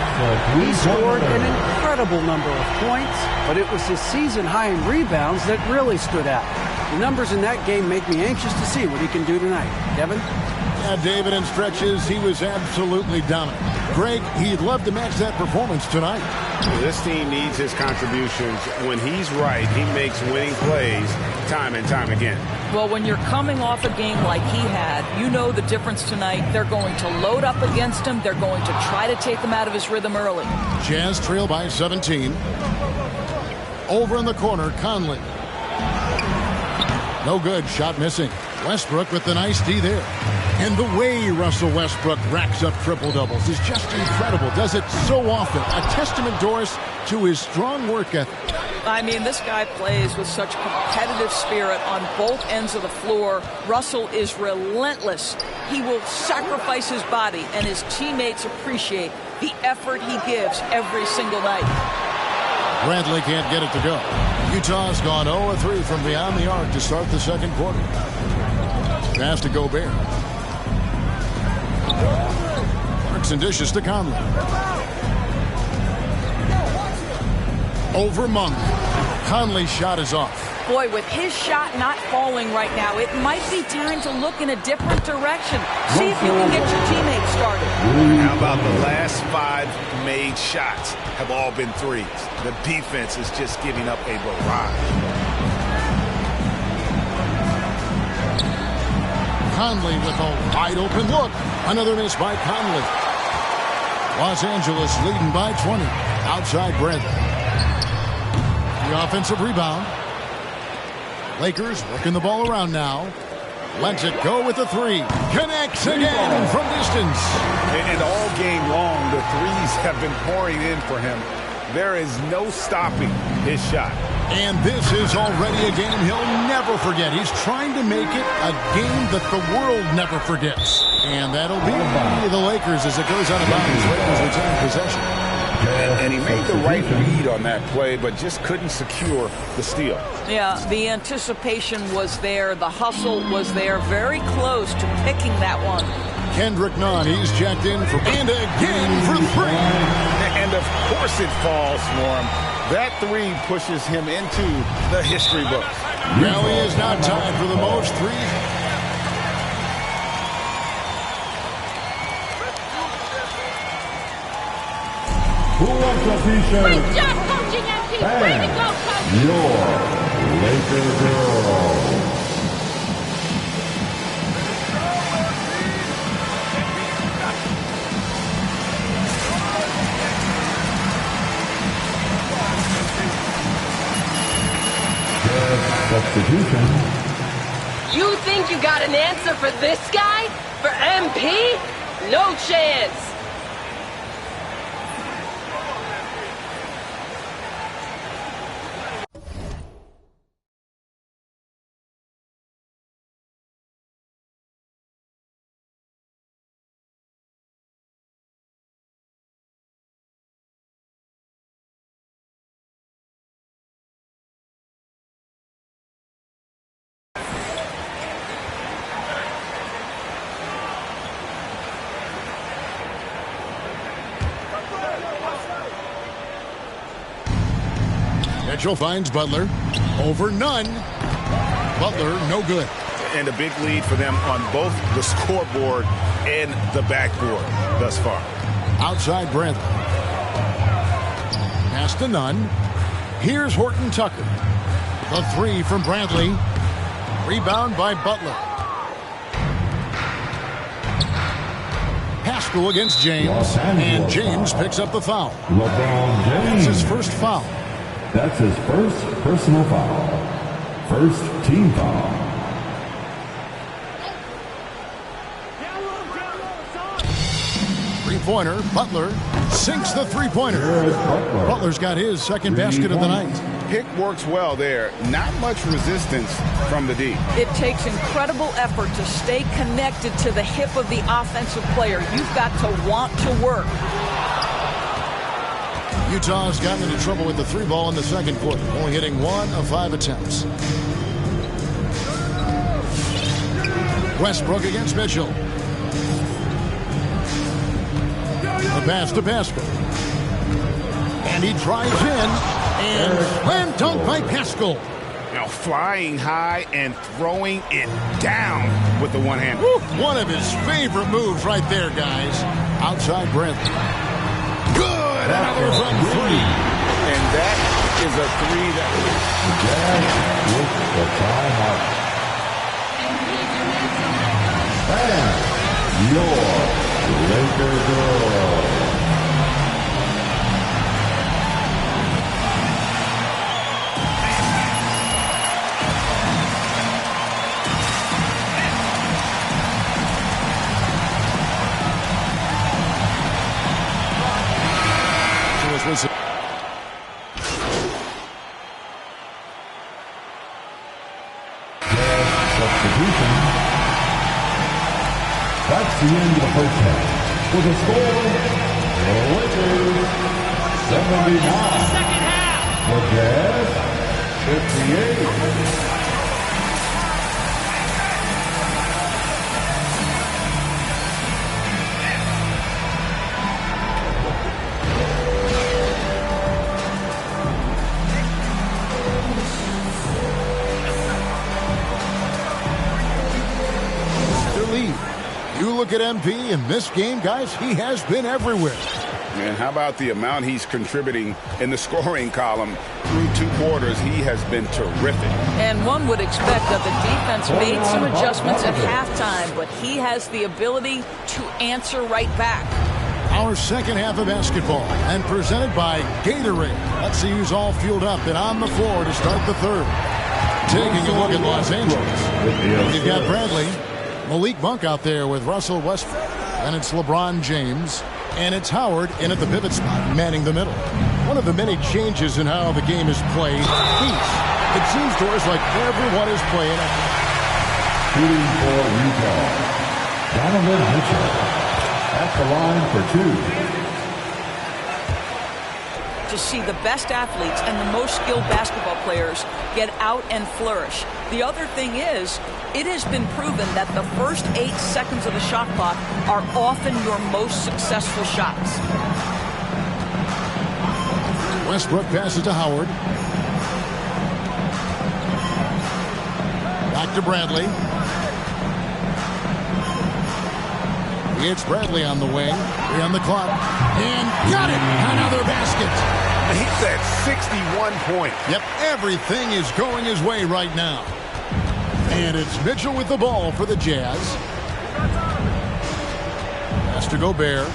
He scored an incredible number of points, but it was his season high in rebounds that really stood out. The numbers in that game make me anxious to see what he can do tonight. Kevin? Yeah, David, in stretches, he was absolutely dominant. Greg, he'd love to match that performance tonight. This team needs his contributions. When he's right, he makes winning plays time and time again. Well, when you're coming off a game like he had, you know the difference tonight. They're going to load up against him. They're going to try to take him out of his rhythm early. Jazz trail by 17. Over in the corner, Conley. No good. Shot missing. Westbrook with the nice D there. And the way Russell Westbrook racks up triple-doubles is just incredible. Does it so often. A testament, Doris, to his strong work ethic. I mean, this guy plays with such competitive spirit on both ends of the floor. Russell is relentless. He will sacrifice his body, and his teammates appreciate the effort he gives every single night. Bradley can't get it to go. Utah's gone 0-3 from beyond the arc to start the second quarter. Pass to Gobert. Marks and dishes to Conley. Over Monk. Conley's shot is off. Boy, with his shot not falling right now, it might be time to look in a different direction. See if you can get your teammates started. How about the last 5 made shots have all been threes? The defense is just giving up a barrage. Conley with a wide open look. Another miss by Conley. Los Angeles leading by 20. Outside Bradley. The offensive rebound. Lakers working the ball around now. Lets it go with the 3. Connects again from distance. And all game long, the threes have been pouring in for him. There is no stopping his shot. And this is already a game he'll never forget. He's trying to make it a game that the world never forgets. And that'll be the Lakers as it goes out of bounds. Lakers retain possession. And he made the right read on that play, but just couldn't secure the steal. Yeah, the anticipation was there. The hustle was there. Very close to picking that one. Kendrick Nunn, he's checked in for and again for 3. And of course it falls for him. That 3 pushes him into the history books. Now he is now tied for the most threes. Who wants a t-shirt? Great job coaching, MP. Way to go, coach. Your Laker girl. Substitution. You think you got an answer for this guy? For MP? No chance. Mitchell finds Butler. Over Nunn. Butler, no good. And a big lead for them on both the scoreboard and the backboard thus far. Outside Bradley. Pass to Nunn. Here's Horton Tucker. The 3 from Bradley. Rebound by Butler. Pascal against James. And James picks up the foul. LeBron James. That's his first foul. That's his first personal foul. First team foul. three-pointer. Butler sinks the three-pointer. Butler's got his second basket of the night. Pick works well there. Not much resistance from the D. It takes incredible effort to stay connected to the hip of the offensive player. You've got to want to work. Utah's gotten into trouble with the three ball in the second quarter, only hitting 1 of 5 attempts. Westbrook against Mitchell. The pass to Pascal. And he drives in. And slam dunk by Pascal. Now flying high and throwing it down with the one hand. One of his favorite moves right there, guys. Outside Bradley. Good. Another from three. And that is a three that... And your Laker girl. Substitution. That's the end of the first half. With a score, the Lakers 79. Second half. The Jazz 58. You look at MP in this game, guys, he has been everywhere. And how about the amount he's contributing in the scoring column? Through 2 quarters, he has been terrific. And one would expect that the defense made some adjustments at halftime, but he has the ability to answer right back. Our second half of basketball, and presented by Gatorade. Let's see who's all fueled up and on the floor to start the third. Taking a look at Los Angeles. You've got Bradley. Malik Monk out there with Russell Westbrook. And it's LeBron James. And it's Howard in at the pivot spot, manning the middle. One of the many changes in how the game is played, peace. It seems to us like everyone is playing at shooting for Utah. Donovan Mitchell at the line for 2. To see the best athletes and the most skilled basketball players get out and flourish. The other thing is, it has been proven that the first 8 seconds of the shot clock are often your most successful shots. Westbrook passes to Howard. Back to Bradley. It's Bradley on the wing. 3 on the clock. And got it! Another basket. He's at 61 points. Yep, everything is going his way right now. And it's Mitchell with the ball for the Jazz. Has to Gobert.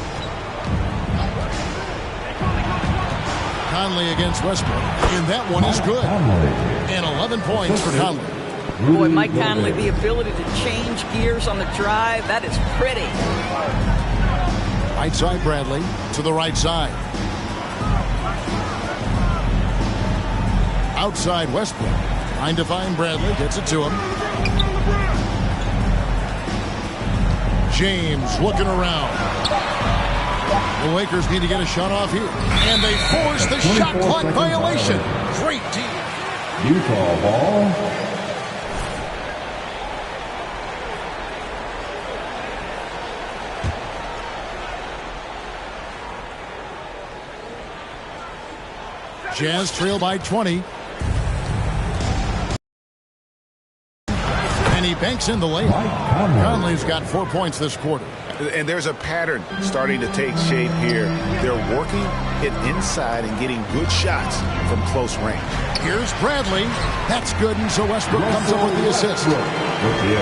Conley against Westbrook. And that one is good. And 11 points for Conley. Boy, Mike Conley, the ability to change gears on the drive, that is pretty. Right side Bradley to the right side. Outside Westbrook. Trying to find Bradley. Gets it to him. James looking around. The Lakers need to get a shot off here. And they force the shot clock violation. Great team. Utah ball. Jazz trail by 20. And he banks in the layup. Conley's got 4 points this quarter. And there's a pattern starting to take shape here. They're working it inside and getting good shots from close range. Here's Bradley. That's good, and so Westbrook comes up with the assist.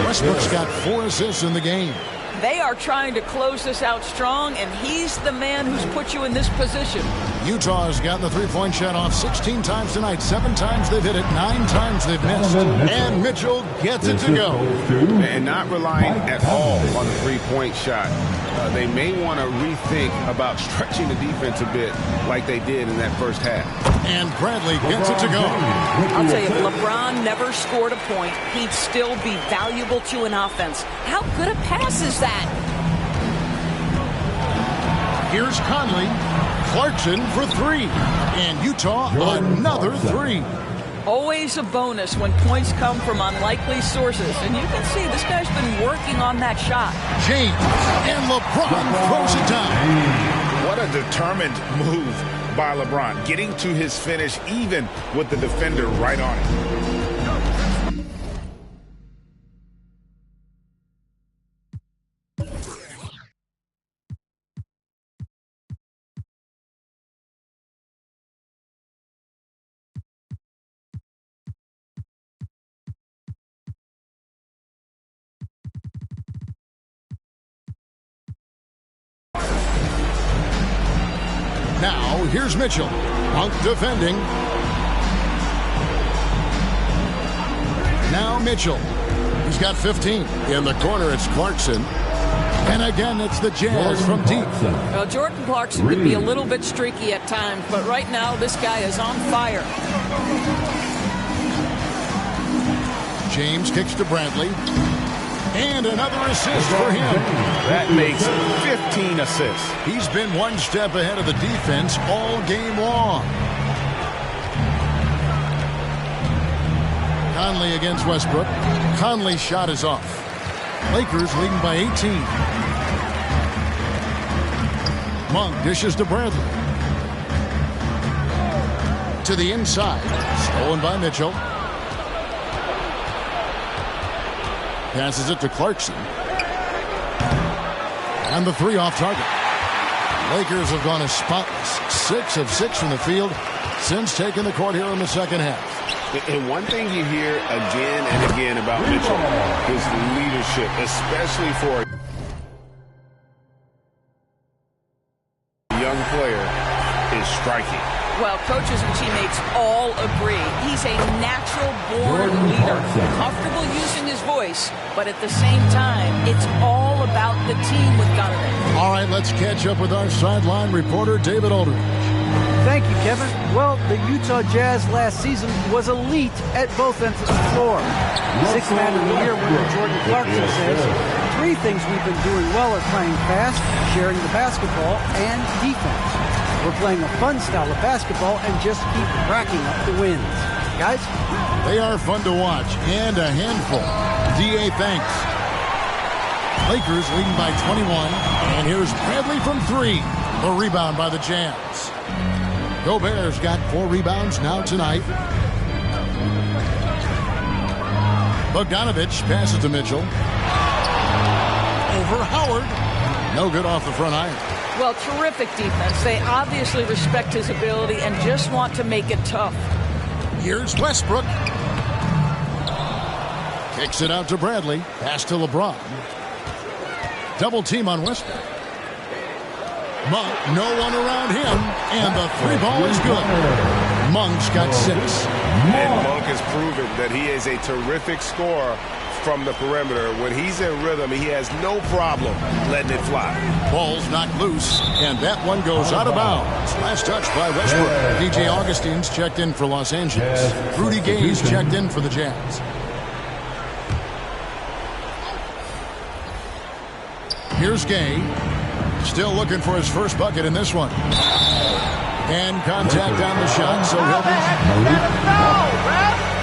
Westbrook's got 4 assists in the game. They are trying to close this out strong, and he's the man who's put you in this position. Utah has gotten the three-point shot off 16 times tonight. 7 times they've hit it. 9 times they've missed. And Mitchell gets it to go. And not relying at all on the three-point shot. they may want to rethink about stretching the defense a bit like they did in that first half. And Bradley gets it to go. I'll tell you, if LeBron never scored a point, he'd still be valuable to an offense. How good a pass is that? Here's Conley. Clarkson for three. And Utah, another three. Always a bonus when points come from unlikely sources. And you can see this guy's been working on that shot. James, and LeBron throws it down. What a determined move by LeBron, getting to his finish even with the defender right on it. Now, here's Mitchell. Monk defending. Now Mitchell. He's got 15. In the corner, it's Clarkson. And again, it's the Jazz from deep. Well, Jordan Clarkson can be a little bit streaky at times, but right now, this guy is on fire. James kicks to Bradley. And another assist for him. That makes 15 assists. He's been one step ahead of the defense all game long. Conley against Westbrook. Conley's shot is off. Lakers leading by 18. Monk dishes to Bradley. To the inside. Stolen by Mitchell. Passes it to Clarkson. And the three off target. Lakers have gone as spotless. 6 of 6 from the field since taking the court here in the second half. And one thing you hear again and again about Mitchell, his leadership, especially for a young player, is striking. Well, coaches and teammates all agree. He's a natural-born leader, comfortable using his voice, but at the same time, it's all about the team with Donovan. All right, let's catch up with our sideline reporter, David Aldridge. Thank you, Kevin. Well, the Utah Jazz last season was elite at both ends of the floor. Sixth Man of the Year winner Jordan Clarkson says, 3 things we've been doing well are playing fast, sharing the basketball, and defense. We're playing a fun style of basketball and just keep racking up the wins. Guys? They are fun to watch and a handful. D.A. thanks. Lakers leading by 21. And here's Bradley from 3. A rebound by the Jazz. Gobert's got 4 rebounds now tonight. Bogdanovich passes to Mitchell. Over Howard. No good off the front iron. Well, terrific defense. They obviously respect his ability and just want to make it tough. Here's Westbrook. Kicks it out to Bradley. Pass to LeBron. Double team on Westbrook. Monk, no one around him, and the 3 ball is good. Monk's got 6. And Monk has proven that he is a terrific scorer from the perimeter. When he's in rhythm, he has no problem letting it fly. Ball's knocked loose, and that one goes out of bounds. Last touch by Westbrook. DJ Augustine's checked in for Los Angeles. Rudy Gay's checked in for the Jazz. Here's Gay. Still looking for his first bucket in this one. And contact on the shot, so he'll be...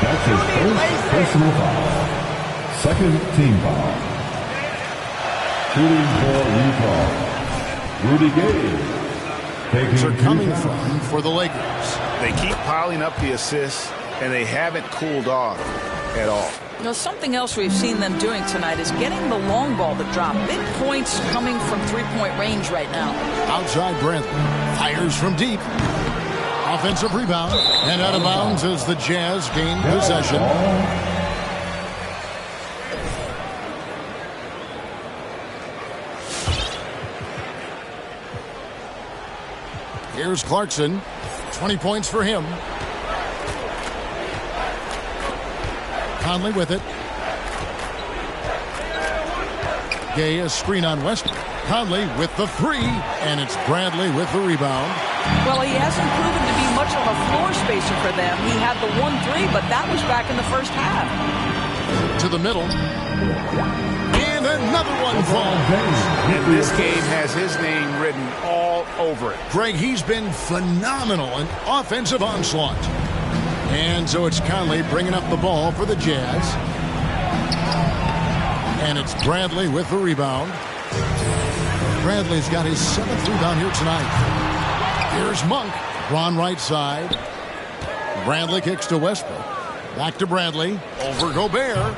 That's his first personal foul. Second team foul. Shooting for Utah, Rudy Gay. These are coming from for the Lakers. They keep piling up the assists, and they haven't cooled off at all. You know, something else we've seen them doing tonight is getting the long ball to drop. Big points coming from 3-point range right now. Outside Bradley. Fires from deep. Offensive rebound. And out of bounds as the Jazz gain possession. Here's Clarkson. 20 points for him. Conley with it. Gay, a screen on Westbrook. Conley with the three, and it's Bradley with the rebound. Well, he hasn't proven to be much of a floor spacer for them. He had the 1-3, but that was back in the first half. To the middle. And another one falls. And this game has his name written all over it. Greg, he's been phenomenal in offensive onslaught. And so it's Conley bringing up the ball for the Jazz. And it's Bradley with the rebound. Bradley's got his 7th rebound here tonight. Here's Monk. LeBron right side. Bradley kicks to Westbrook. Back to Bradley. Over Gobert.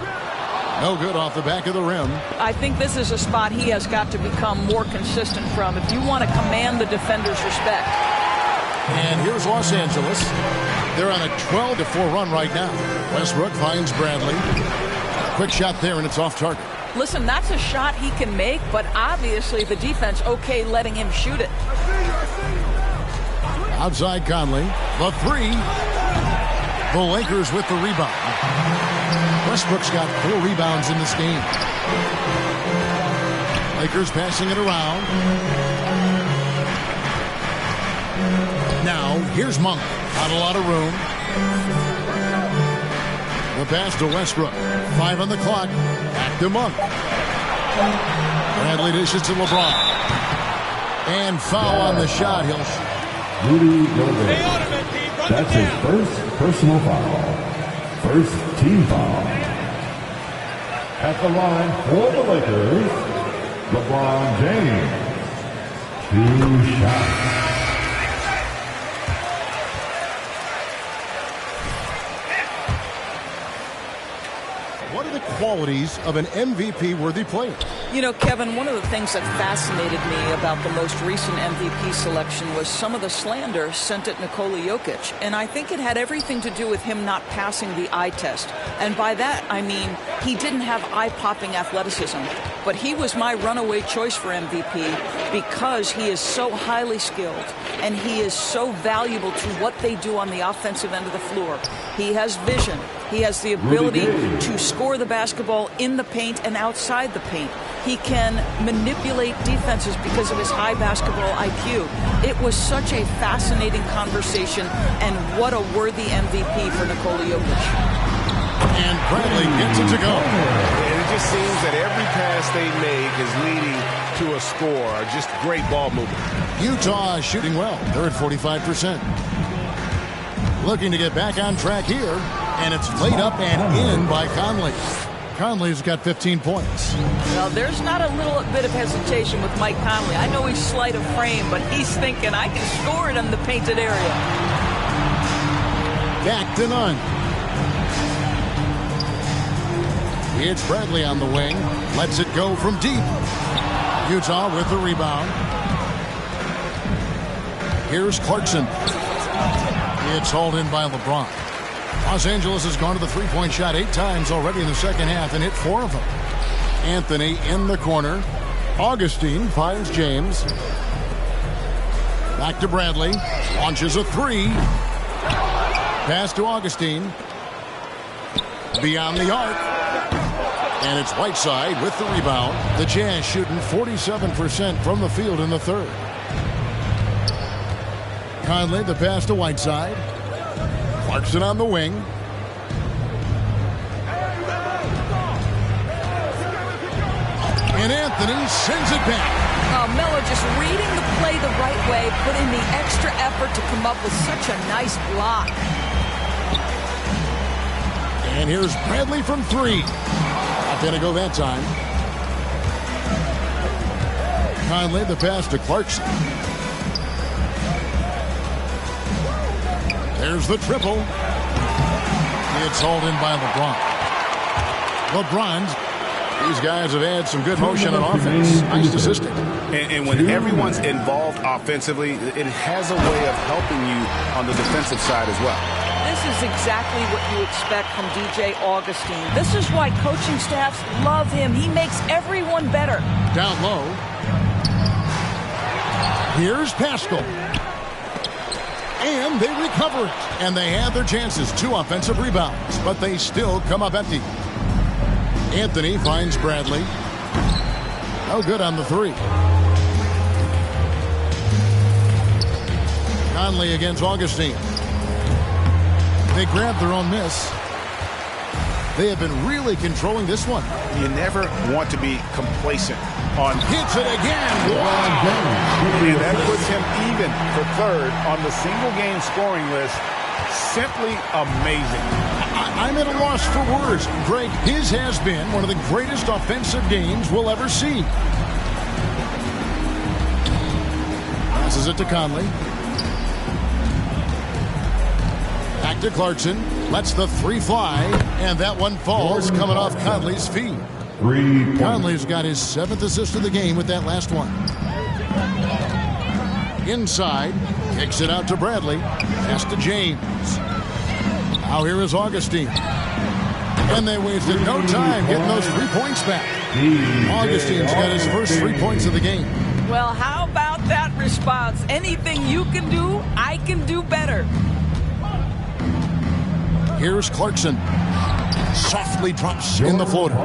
No good off the back of the rim. I think this is a spot he has got to become more consistent from if you want to command the defender's respect. And here's Los Angeles. They're on a 12-4 run right now. Westbrook finds Bradley. Quick shot there, and it's off target. Listen, that's a shot he can make, but obviously the defense okay letting him shoot it. Outside Conley. The three. The Lakers with the rebound. Westbrook's got 4 rebounds in this game. Lakers passing it around. Now, here's Monk. Not a lot of room. The pass to Westbrook. 5 on the clock. Back to Monk. Bradley dishes to LeBron. And foul on the shot. He'll shoot. Rudy Gobert. That's his first personal foul. First team foul. At the line for the Lakers, LeBron James. 2 shots. What are the qualities of an MVP-worthy player? You know, Kevin, one of the things that fascinated me about the most recent MVP selection was some of the slander sent at Nikola Jokic. And I think it had everything to do with him not passing the eye test. And by that, I mean he didn't have eye-popping athleticism. But he was my runaway choice for MVP because he is so highly skilled and he is so valuable to what they do on the offensive end of the floor. He has vision. He has the ability to score the basketball in the paint and outside the paint. He can manipulate defenses because of his high basketball IQ. It was such a fascinating conversation, and what a worthy MVP for Nikola Jokic. And Bradley gets it to go. And it just seems that every pass they make is leading to a score. Just great ball movement. Utah is shooting well. They're at 45%. Looking to get back on track here. And it's laid up and in by Conley. Conley's got 15 points. Well, there's not a little bit of hesitation with Mike Conley. I know he's slight of frame, but he's thinking, I can score it in the painted area. Back to none. It's Bradley on the wing. Lets it go from deep. Utah with the rebound. Here's Clarkson. It's hauled in by LeBron. Los Angeles has gone to the three-point shot 8 times already in the second half and hit 4 of them. Anthony in the corner. Augustine finds James. Back to Bradley. Launches a 3. Pass to Augustine. Beyond the arc. And it's Whiteside with the rebound. The Jazz shooting 47% from the field in the third. Conley, the pass to Whiteside. Clarkson on the wing. And Anthony sends it back. Melo just reading the play the right way, putting the extra effort to come up with such a nice block. And here's Bradley from 3. Not going to go that time. Conley, the pass to Clarkson. There's the triple. It's hauled in by LeBron. These guys have had some good motion on offense. Nice assisting. And when everyone's involved offensively, it has a way of helping you on the defensive side as well. This is exactly what you expect from DJ Augustine. This is why coaching staffs love him. He makes everyone better. Down low. Here's Pascal. And they recover it. And they have their chances. 2 offensive rebounds. But they still come up empty. Anthony finds Bradley. No good on the three. Conley against Augustine. They grabbed their own miss. They have been really controlling this one. You never want to be complacent on... Hits it again. Wow. And that puts him even for third on the single-game scoring list. Simply amazing. I'm at a loss for words. Greg, his has been one of the greatest offensive games we'll ever see. Passes it to Conley. Back to Clarkson. Lets the three fly. And that one falls coming off Conley's feet. Conley's got his 7th assist of the game with that last one. Inside. Kicks it out to Bradley. Pass to James. Now here is Augustine. And they wasted no time getting those 3 points back. Augustine's got his first 3 points of the game. Well, how about that response? Anything you can do, I can do better. Here's Clarkson. Softly drops in the floater.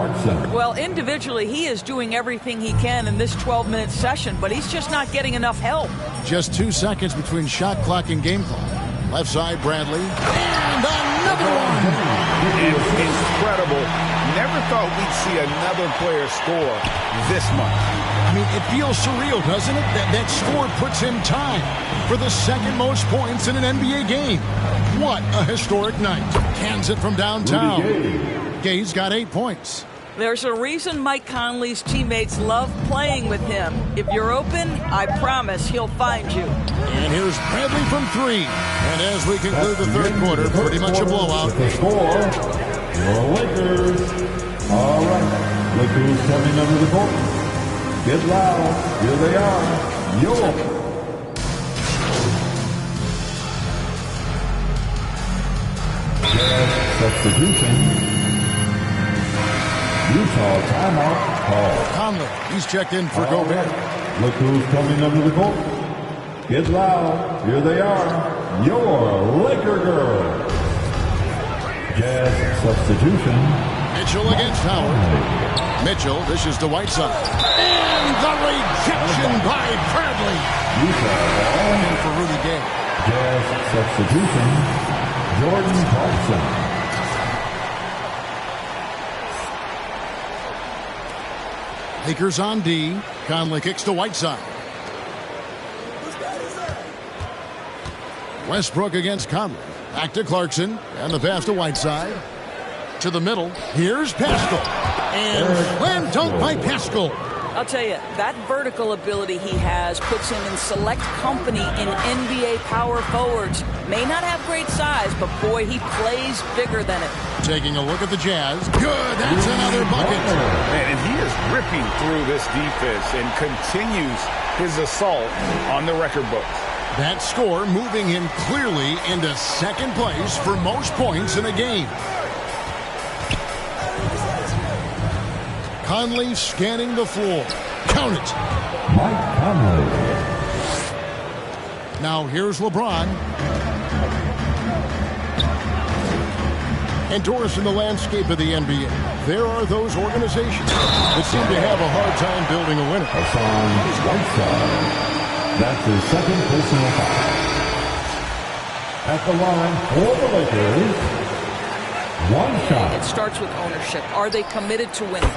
Well, individually, he is doing everything he can in this 12-minute session, but he's just not getting enough help. Just 2 seconds between shot clock and game clock. Left side, Bradley. And another one! Incredible. Never thought we'd see another player score this much. I mean, it feels surreal, doesn't it? That score puts him tied for the second most points in an NBA game. What a historic night. Cans it from downtown. Gay's got 8 points. There's a reason Mike Conley's teammates love playing with him. If you're open, I promise he'll find you. And here's Bradley from 3. And as we conclude the third quarter, pretty much a blowout. The score, the Lakers. All right, look who's coming under the court. Get loud. Here they are. Yo. Substitution. Utah timeout call. Conley, he's checked in for Gobert. Look who's coming under the court. Get loud. Here they are. Your Laker girl. Jazz substitution. Mitchell against Howard. Mitchell dishes to Whiteside. And the rejection by Bradley. Utah in for Rudy Gay. Jazz substitution. Jordan Clarkson. Lakers on D. Conley kicks to Whiteside. Westbrook against Conley. Back to Clarkson. And the pass to Whiteside. To the middle. Here's Pascal. And slam dunk by Pascal. I'll tell you, that vertical ability he has puts him in select company in NBA power forwards. May not have great size, but boy, he plays bigger than it. Taking a look at the Jazz. Good, that's another bucket. Man, and he is ripping through this defense and continues his assault on the record books. That score moving him clearly into second place for most points in a game. Conley scanning the floor. Count it. Mike Conley. Now here's LeBron. Endorsing the landscape of the NBA, there are those organizations that seem to have a hard time building a winner. Hassan Whiteside. That's his second personal foul. At the line for the Lakers. One shot. It starts with ownership. Are they committed to winning?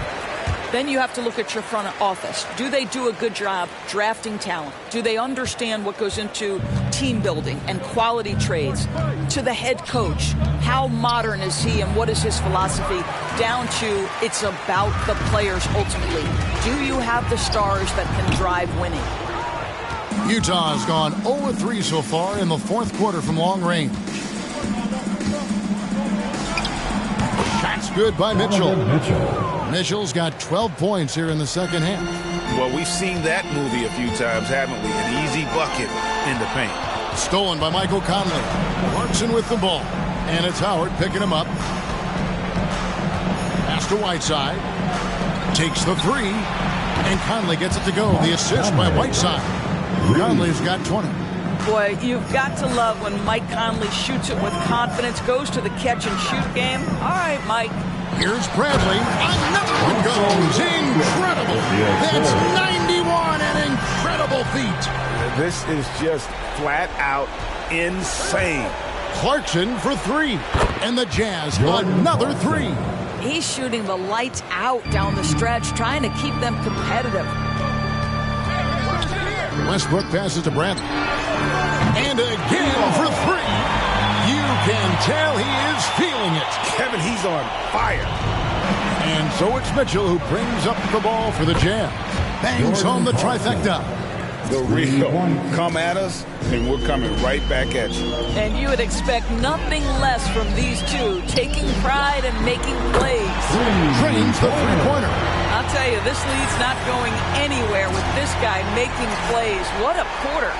Then you have to look at your front office. Do they do a good job drafting talent? Do they understand what goes into team building and quality trades? To the head coach, how modern is he and what is his philosophy? Down to it's about the players ultimately. Do you have the stars that can drive winning? Utah has gone 0-3 so far in the fourth quarter from long range. Shots good by Mitchell. Mitchell's got 12 points here in the second half. Well, we've seen that movie a few times, haven't we? An easy bucket in the paint. Stolen by Michael Conley. Clarkson with the ball. And it's Howard picking him up. Pass to Whiteside. Takes the three. And Conley gets it to go. The assist by Whiteside. Conley's got 20. Boy, you've got to love when Mike Conley shoots it with confidence, goes to the catch and shoot game. All right, Mike, Here's Bradley. Another one goes. Incredible. That's 91, an incredible feat. This is just flat out insane. Clarkson for three. And the Jazz, another three. He's shooting the lights out down the stretch, trying to keep them competitive. Westbrook passes to Bradley. And again for three. You can tell he is feeling it. Kevin, he's on fire. And so it's Mitchell who brings up the ball for the Jazz. Bangs home the trifecta. The real come at us, and we're coming right back at you. And you would expect nothing less from these two, taking pride and making plays. Drains the three-pointer. I'll tell you, this lead's not going anywhere with this guy making plays. What a quarter.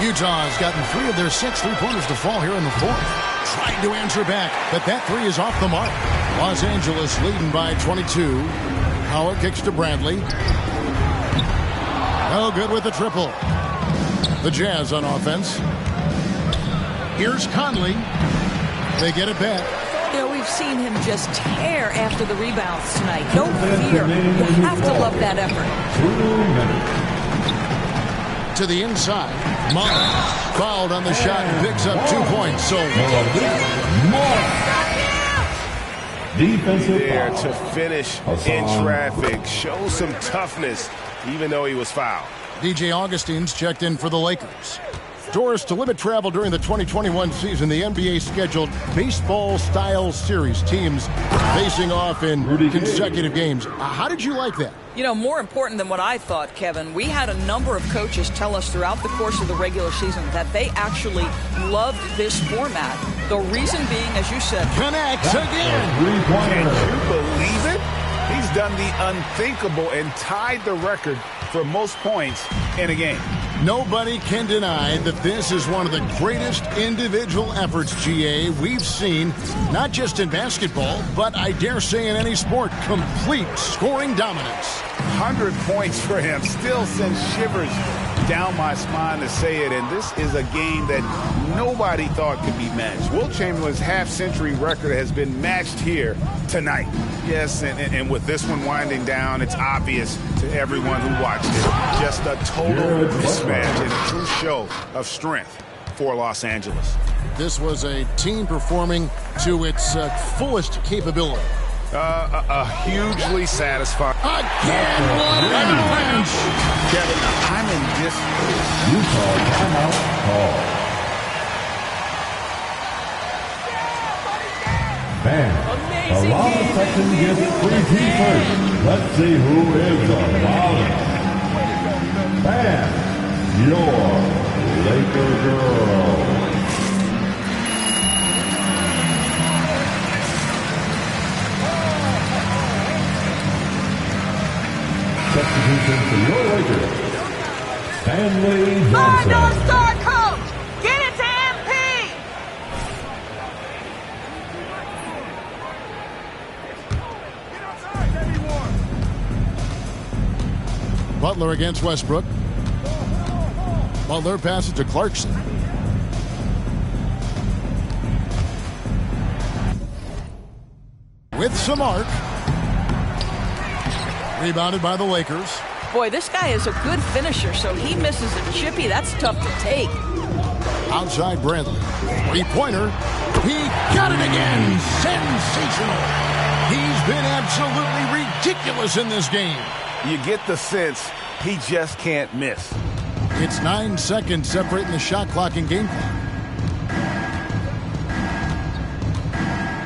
Utah has gotten 3 of their 6 three-pointers to fall here in the fourth. Trying to answer back, but that three is off the mark. Los Angeles leading by 22. Howard kicks to Bradley. No good with the triple. The Jazz on offense. Here's Conley. They get it back. You know, we've seen him just tear after the rebounds tonight. No fear. You have to love that effort. To the inside. Mullins fouled on the shot and picks up 2 points. So defensive there to finish in traffic. Show some toughness, even though he was fouled. DJ Augustine's checked in for the Lakers. Doors to limit travel during the 2021 season, the NBA scheduled baseball-style series, teams facing off in consecutive games. How did you like that? You know, more important than what I thought, Kevin, we had a number of coaches tell us throughout the course of the regular season that they actually loved this format. The reason being, as you said, connects again. Can you believe it? He's done the unthinkable and tied the record for most points in a game. Nobody can deny that this is one of the greatest individual efforts, GA, we've seen, not just in basketball, but I dare say in any sport. Complete scoring dominance. 100 points for him still sends shivers down my spine to say it, and this is a game that nobody thought could be matched. Wilt Chamberlain's half-century record has been matched here tonight. Yes, and with this one winding down, it's obvious to everyone who watched it. Just a total mismatch and a true show of strength for Los Angeles. This was a team performing to its fullest capability. Hugely satisfying. Again, one avalanche. Kevin, I'm in this. Utah timeout call. Bam. The loudest section gets free tea first. Let's see who is the loudest. Bam, your Laker girl. Substitution for your Lakers, Stanley Johnson. North Star coach, get it to MP. Butler against Westbrook. Butler passes to Clarkson. With some arc. Rebounded by the Lakers. Boy, this guy is a good finisher, so he misses a chippy. That's tough to take. Outside Bradley. Three-pointer. He got it again. Sensational. He's been absolutely ridiculous in this game. You get the sense he just can't miss. It's 9 seconds separating the shot clock and game clock.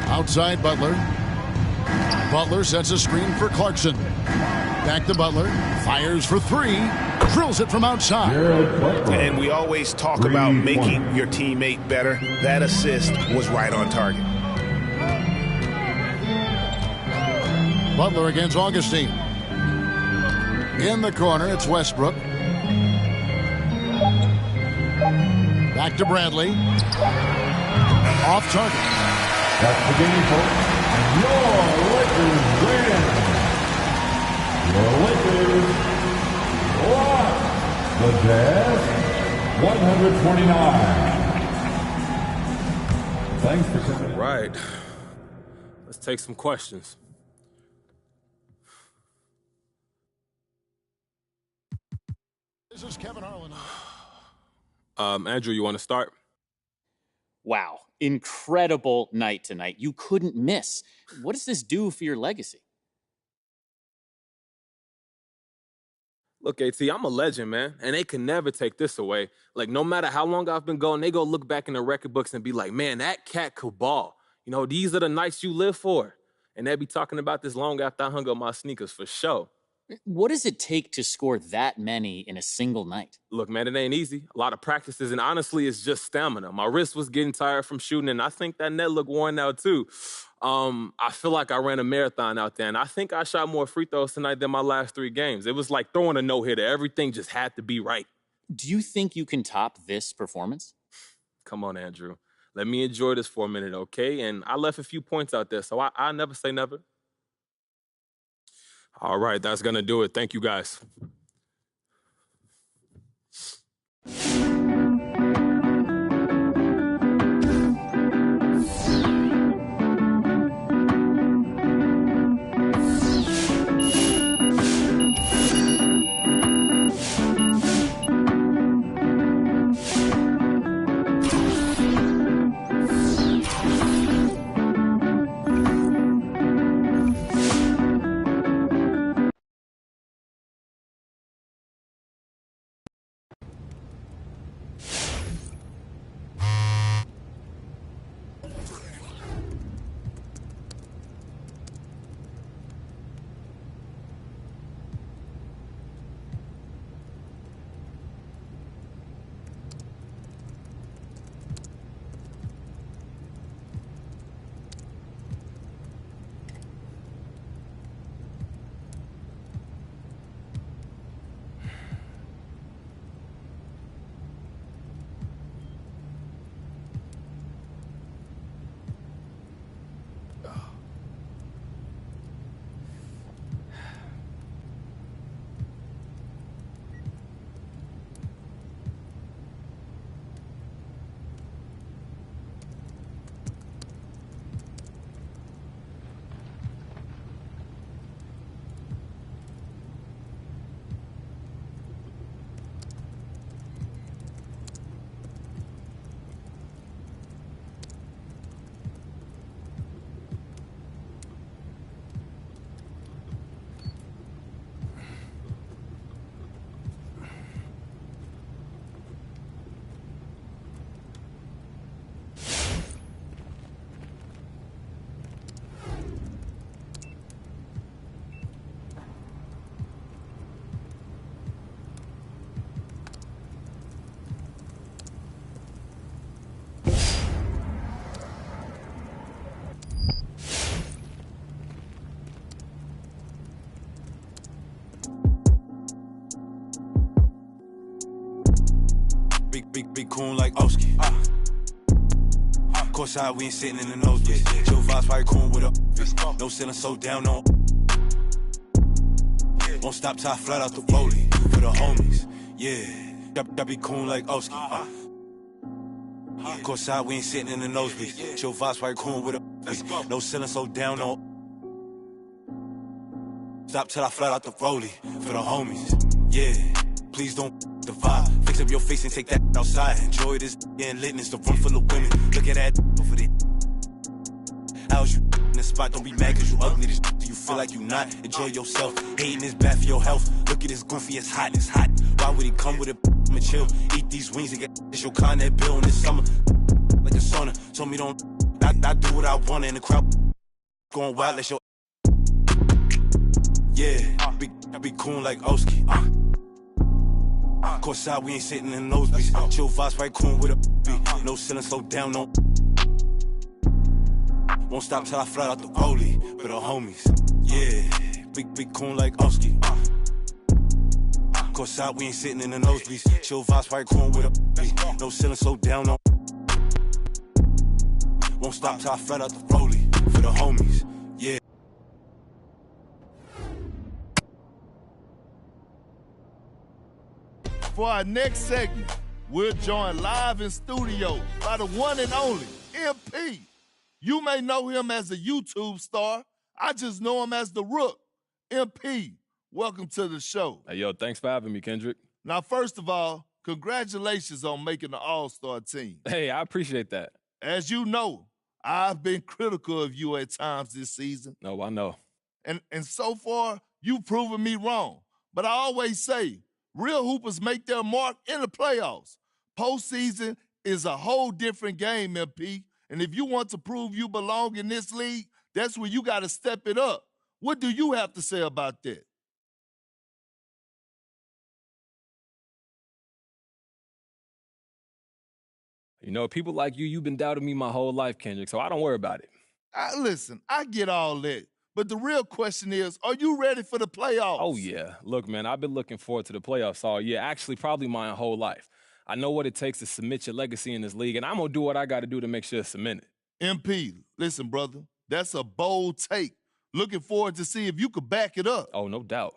Outside Butler. Butler sets a screen for Clarkson. Back to Butler. Fires for three. Drills it from outside. And we always talk about making your teammate better. That assist was right on target. Butler against Augustine. In the corner, it's Westbrook. Back to Bradley. Off target. That's the game, folks. Your Lakers win. Your Lakers lost the Jazz 129. Thanks for coming. Right. Let's take some questions. This is Kevin Harlan. Andrew, you want to start? Wow. Incredible night tonight. You couldn't miss. What does this do for your legacy? Look, AT, I'm a legend, man, and they can never take this away. Like, no matter how long I've been going, they go look back in the record books and be like, man, that cat could ball. You know, these are the nights you live for. And they'll be talking about this long after I hung up my sneakers for sure. What does it take to score that many in a single night? Look, man, it ain't easy. A lot of practices, and honestly, it's just stamina. My wrist was getting tired from shooting, and I think that net looked worn out too. I feel like I ran a marathon out there, and I think I shot more free throws tonight than my last 3 games. It was like throwing a no-hitter. Everything just had to be right. Do you think you can top this performance? Come on, Andrew. Let me enjoy this for a minute, okay? And I left a few points out there, so I never say never. All right, that's going to do it. Thank you, guys. Big coon like Oski. Courtside, we ain't sitting in the nosebleeds. Chill vibes, probably coon with a no ceiling, so down on. Won't stop till I flat out the rollie for the homies. Yeah, that be coon like Oski. Courtside, we ain't sitting in the nosebleeds. Chill vibes, probably coon with a no ceiling, so down on. Stop till I flat out the rollie for the homies. Yeah, please don't the vibe. Fix up your face and take that outside. Enjoy this and litness, the room full of women. Look at that over there. How's you in the spot? Don't be mad cause you ugly. This do you feel like you not? Enjoy yourself. Hating is bad for your health. Look at this goofy, it's hot, it's hot. Why would he come with a and chill? Eat these wings and get this your Connet bill in this summer. Like a sauna. Told me don't I do what I want in the crowd. Going wild, let your yeah, be cool like Oski. Courtside, we ain't sitting in the nosebleeds. Chill vibes, right cool with a beat. No ceiling, slow down, no. Won't stop till I flat out the rollie for the homies. Yeah, big coon like Oski. Courtside, we ain't sitting in the nosebleeds. Chill vibes, right cool with a beat. No ceiling, slow down, no. Won't stop till I flat out the rollie for the homies. Yeah. For our next segment, we're joined live in studio by the one and only MP. You may know him as a YouTube star. I just know him as the Rook. MP, welcome to the show. Hey, yo, thanks for having me, Kendrick. Now, first of all, congratulations on making the All-Star team. Hey, I appreciate that. As you know, I've been critical of you at times this season. No, I know. And so far, you've proven me wrong. But I always say, real hoopers make their mark in the playoffs. Postseason is a whole different game, MP. And if you want to prove you belong in this league, that's where you got to step it up. What do you have to say about that? You know, people like you've been doubting me my whole life, Kendrick, so I don't worry about it. Listen, I get all that. But the real question is, are you ready for the playoffs? Oh, yeah. Look, man, I've been looking forward to the playoffs all year. Actually, probably my whole life. I know what it takes to cement your legacy in this league, and I'm going to do what I got to do to make sure it's cemented. MP, listen, brother, that's a bold take. Looking forward to see if you could back it up. Oh, no doubt.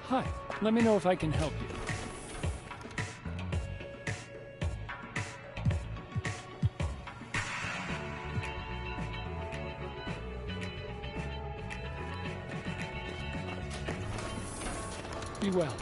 Hi, let me know if I can help you. Be well.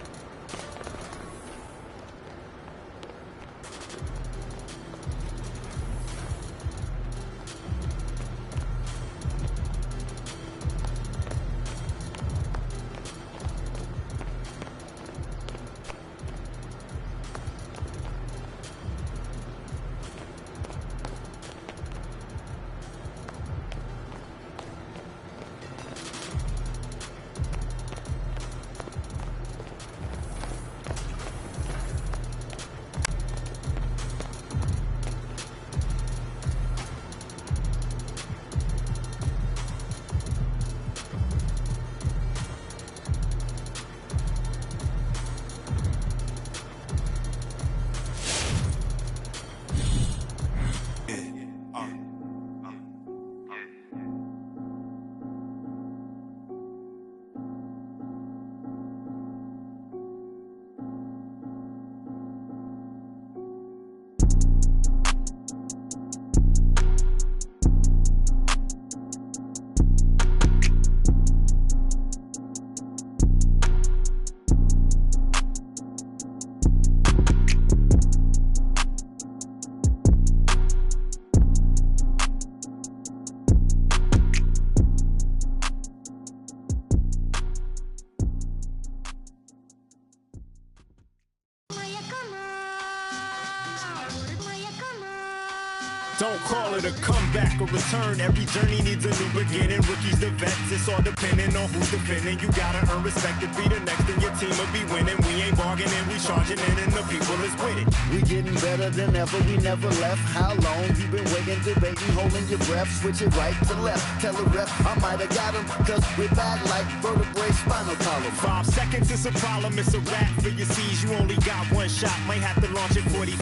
Don't call it a comeback or return. Every journey needs a new beginning. Rookies to vets, it's all depending on who's defending. You gotta earn respect to be the next, and your team will be winning. We ain't bargaining, we charging in, and the people is with it. We getting better than ever, we never left. How long you been waiting, debating, holding your breath? Switch it right to left. Tell the ref I might have got him, cause we're bad like vertebrae spinal column. 5 seconds is a problem, it's a wrap for your C's. You only got one shot, might have to launch it 40.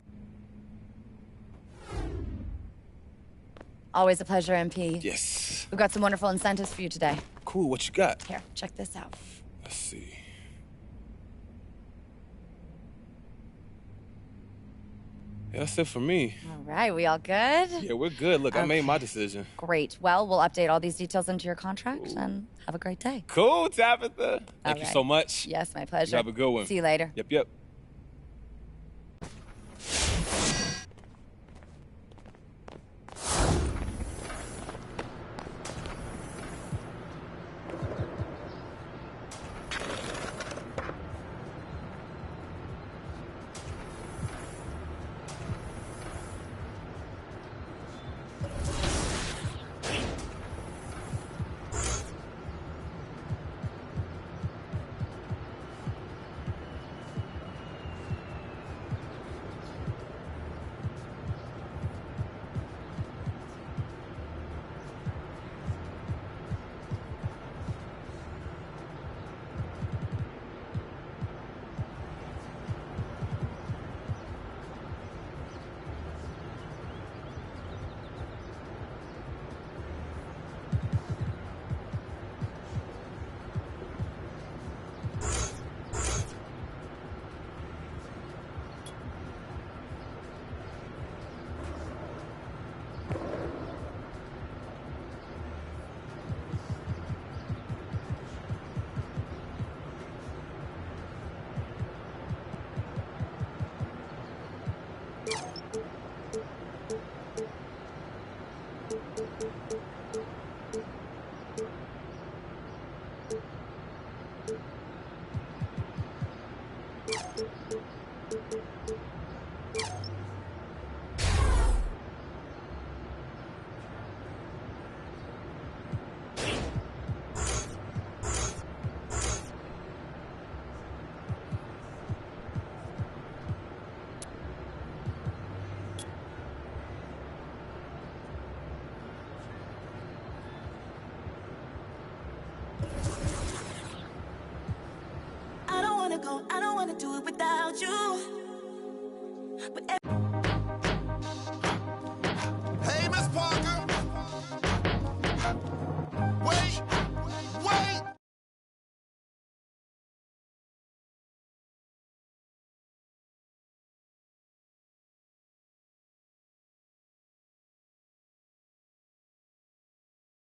Always a pleasure, MP. Yes. We've got some wonderful incentives for you today. Cool, what you got? Here, check this out. Let's see. Yeah, that's it for me. All right, we all good? Yeah, we're good. Look, I made my decision. Great. Well, we'll update all these details into your contract and have a great day. Cool, Tabitha. Thank you right. so much. Yes, my pleasure. You have a good one. See you later. Yep. I don't wanna do it without you.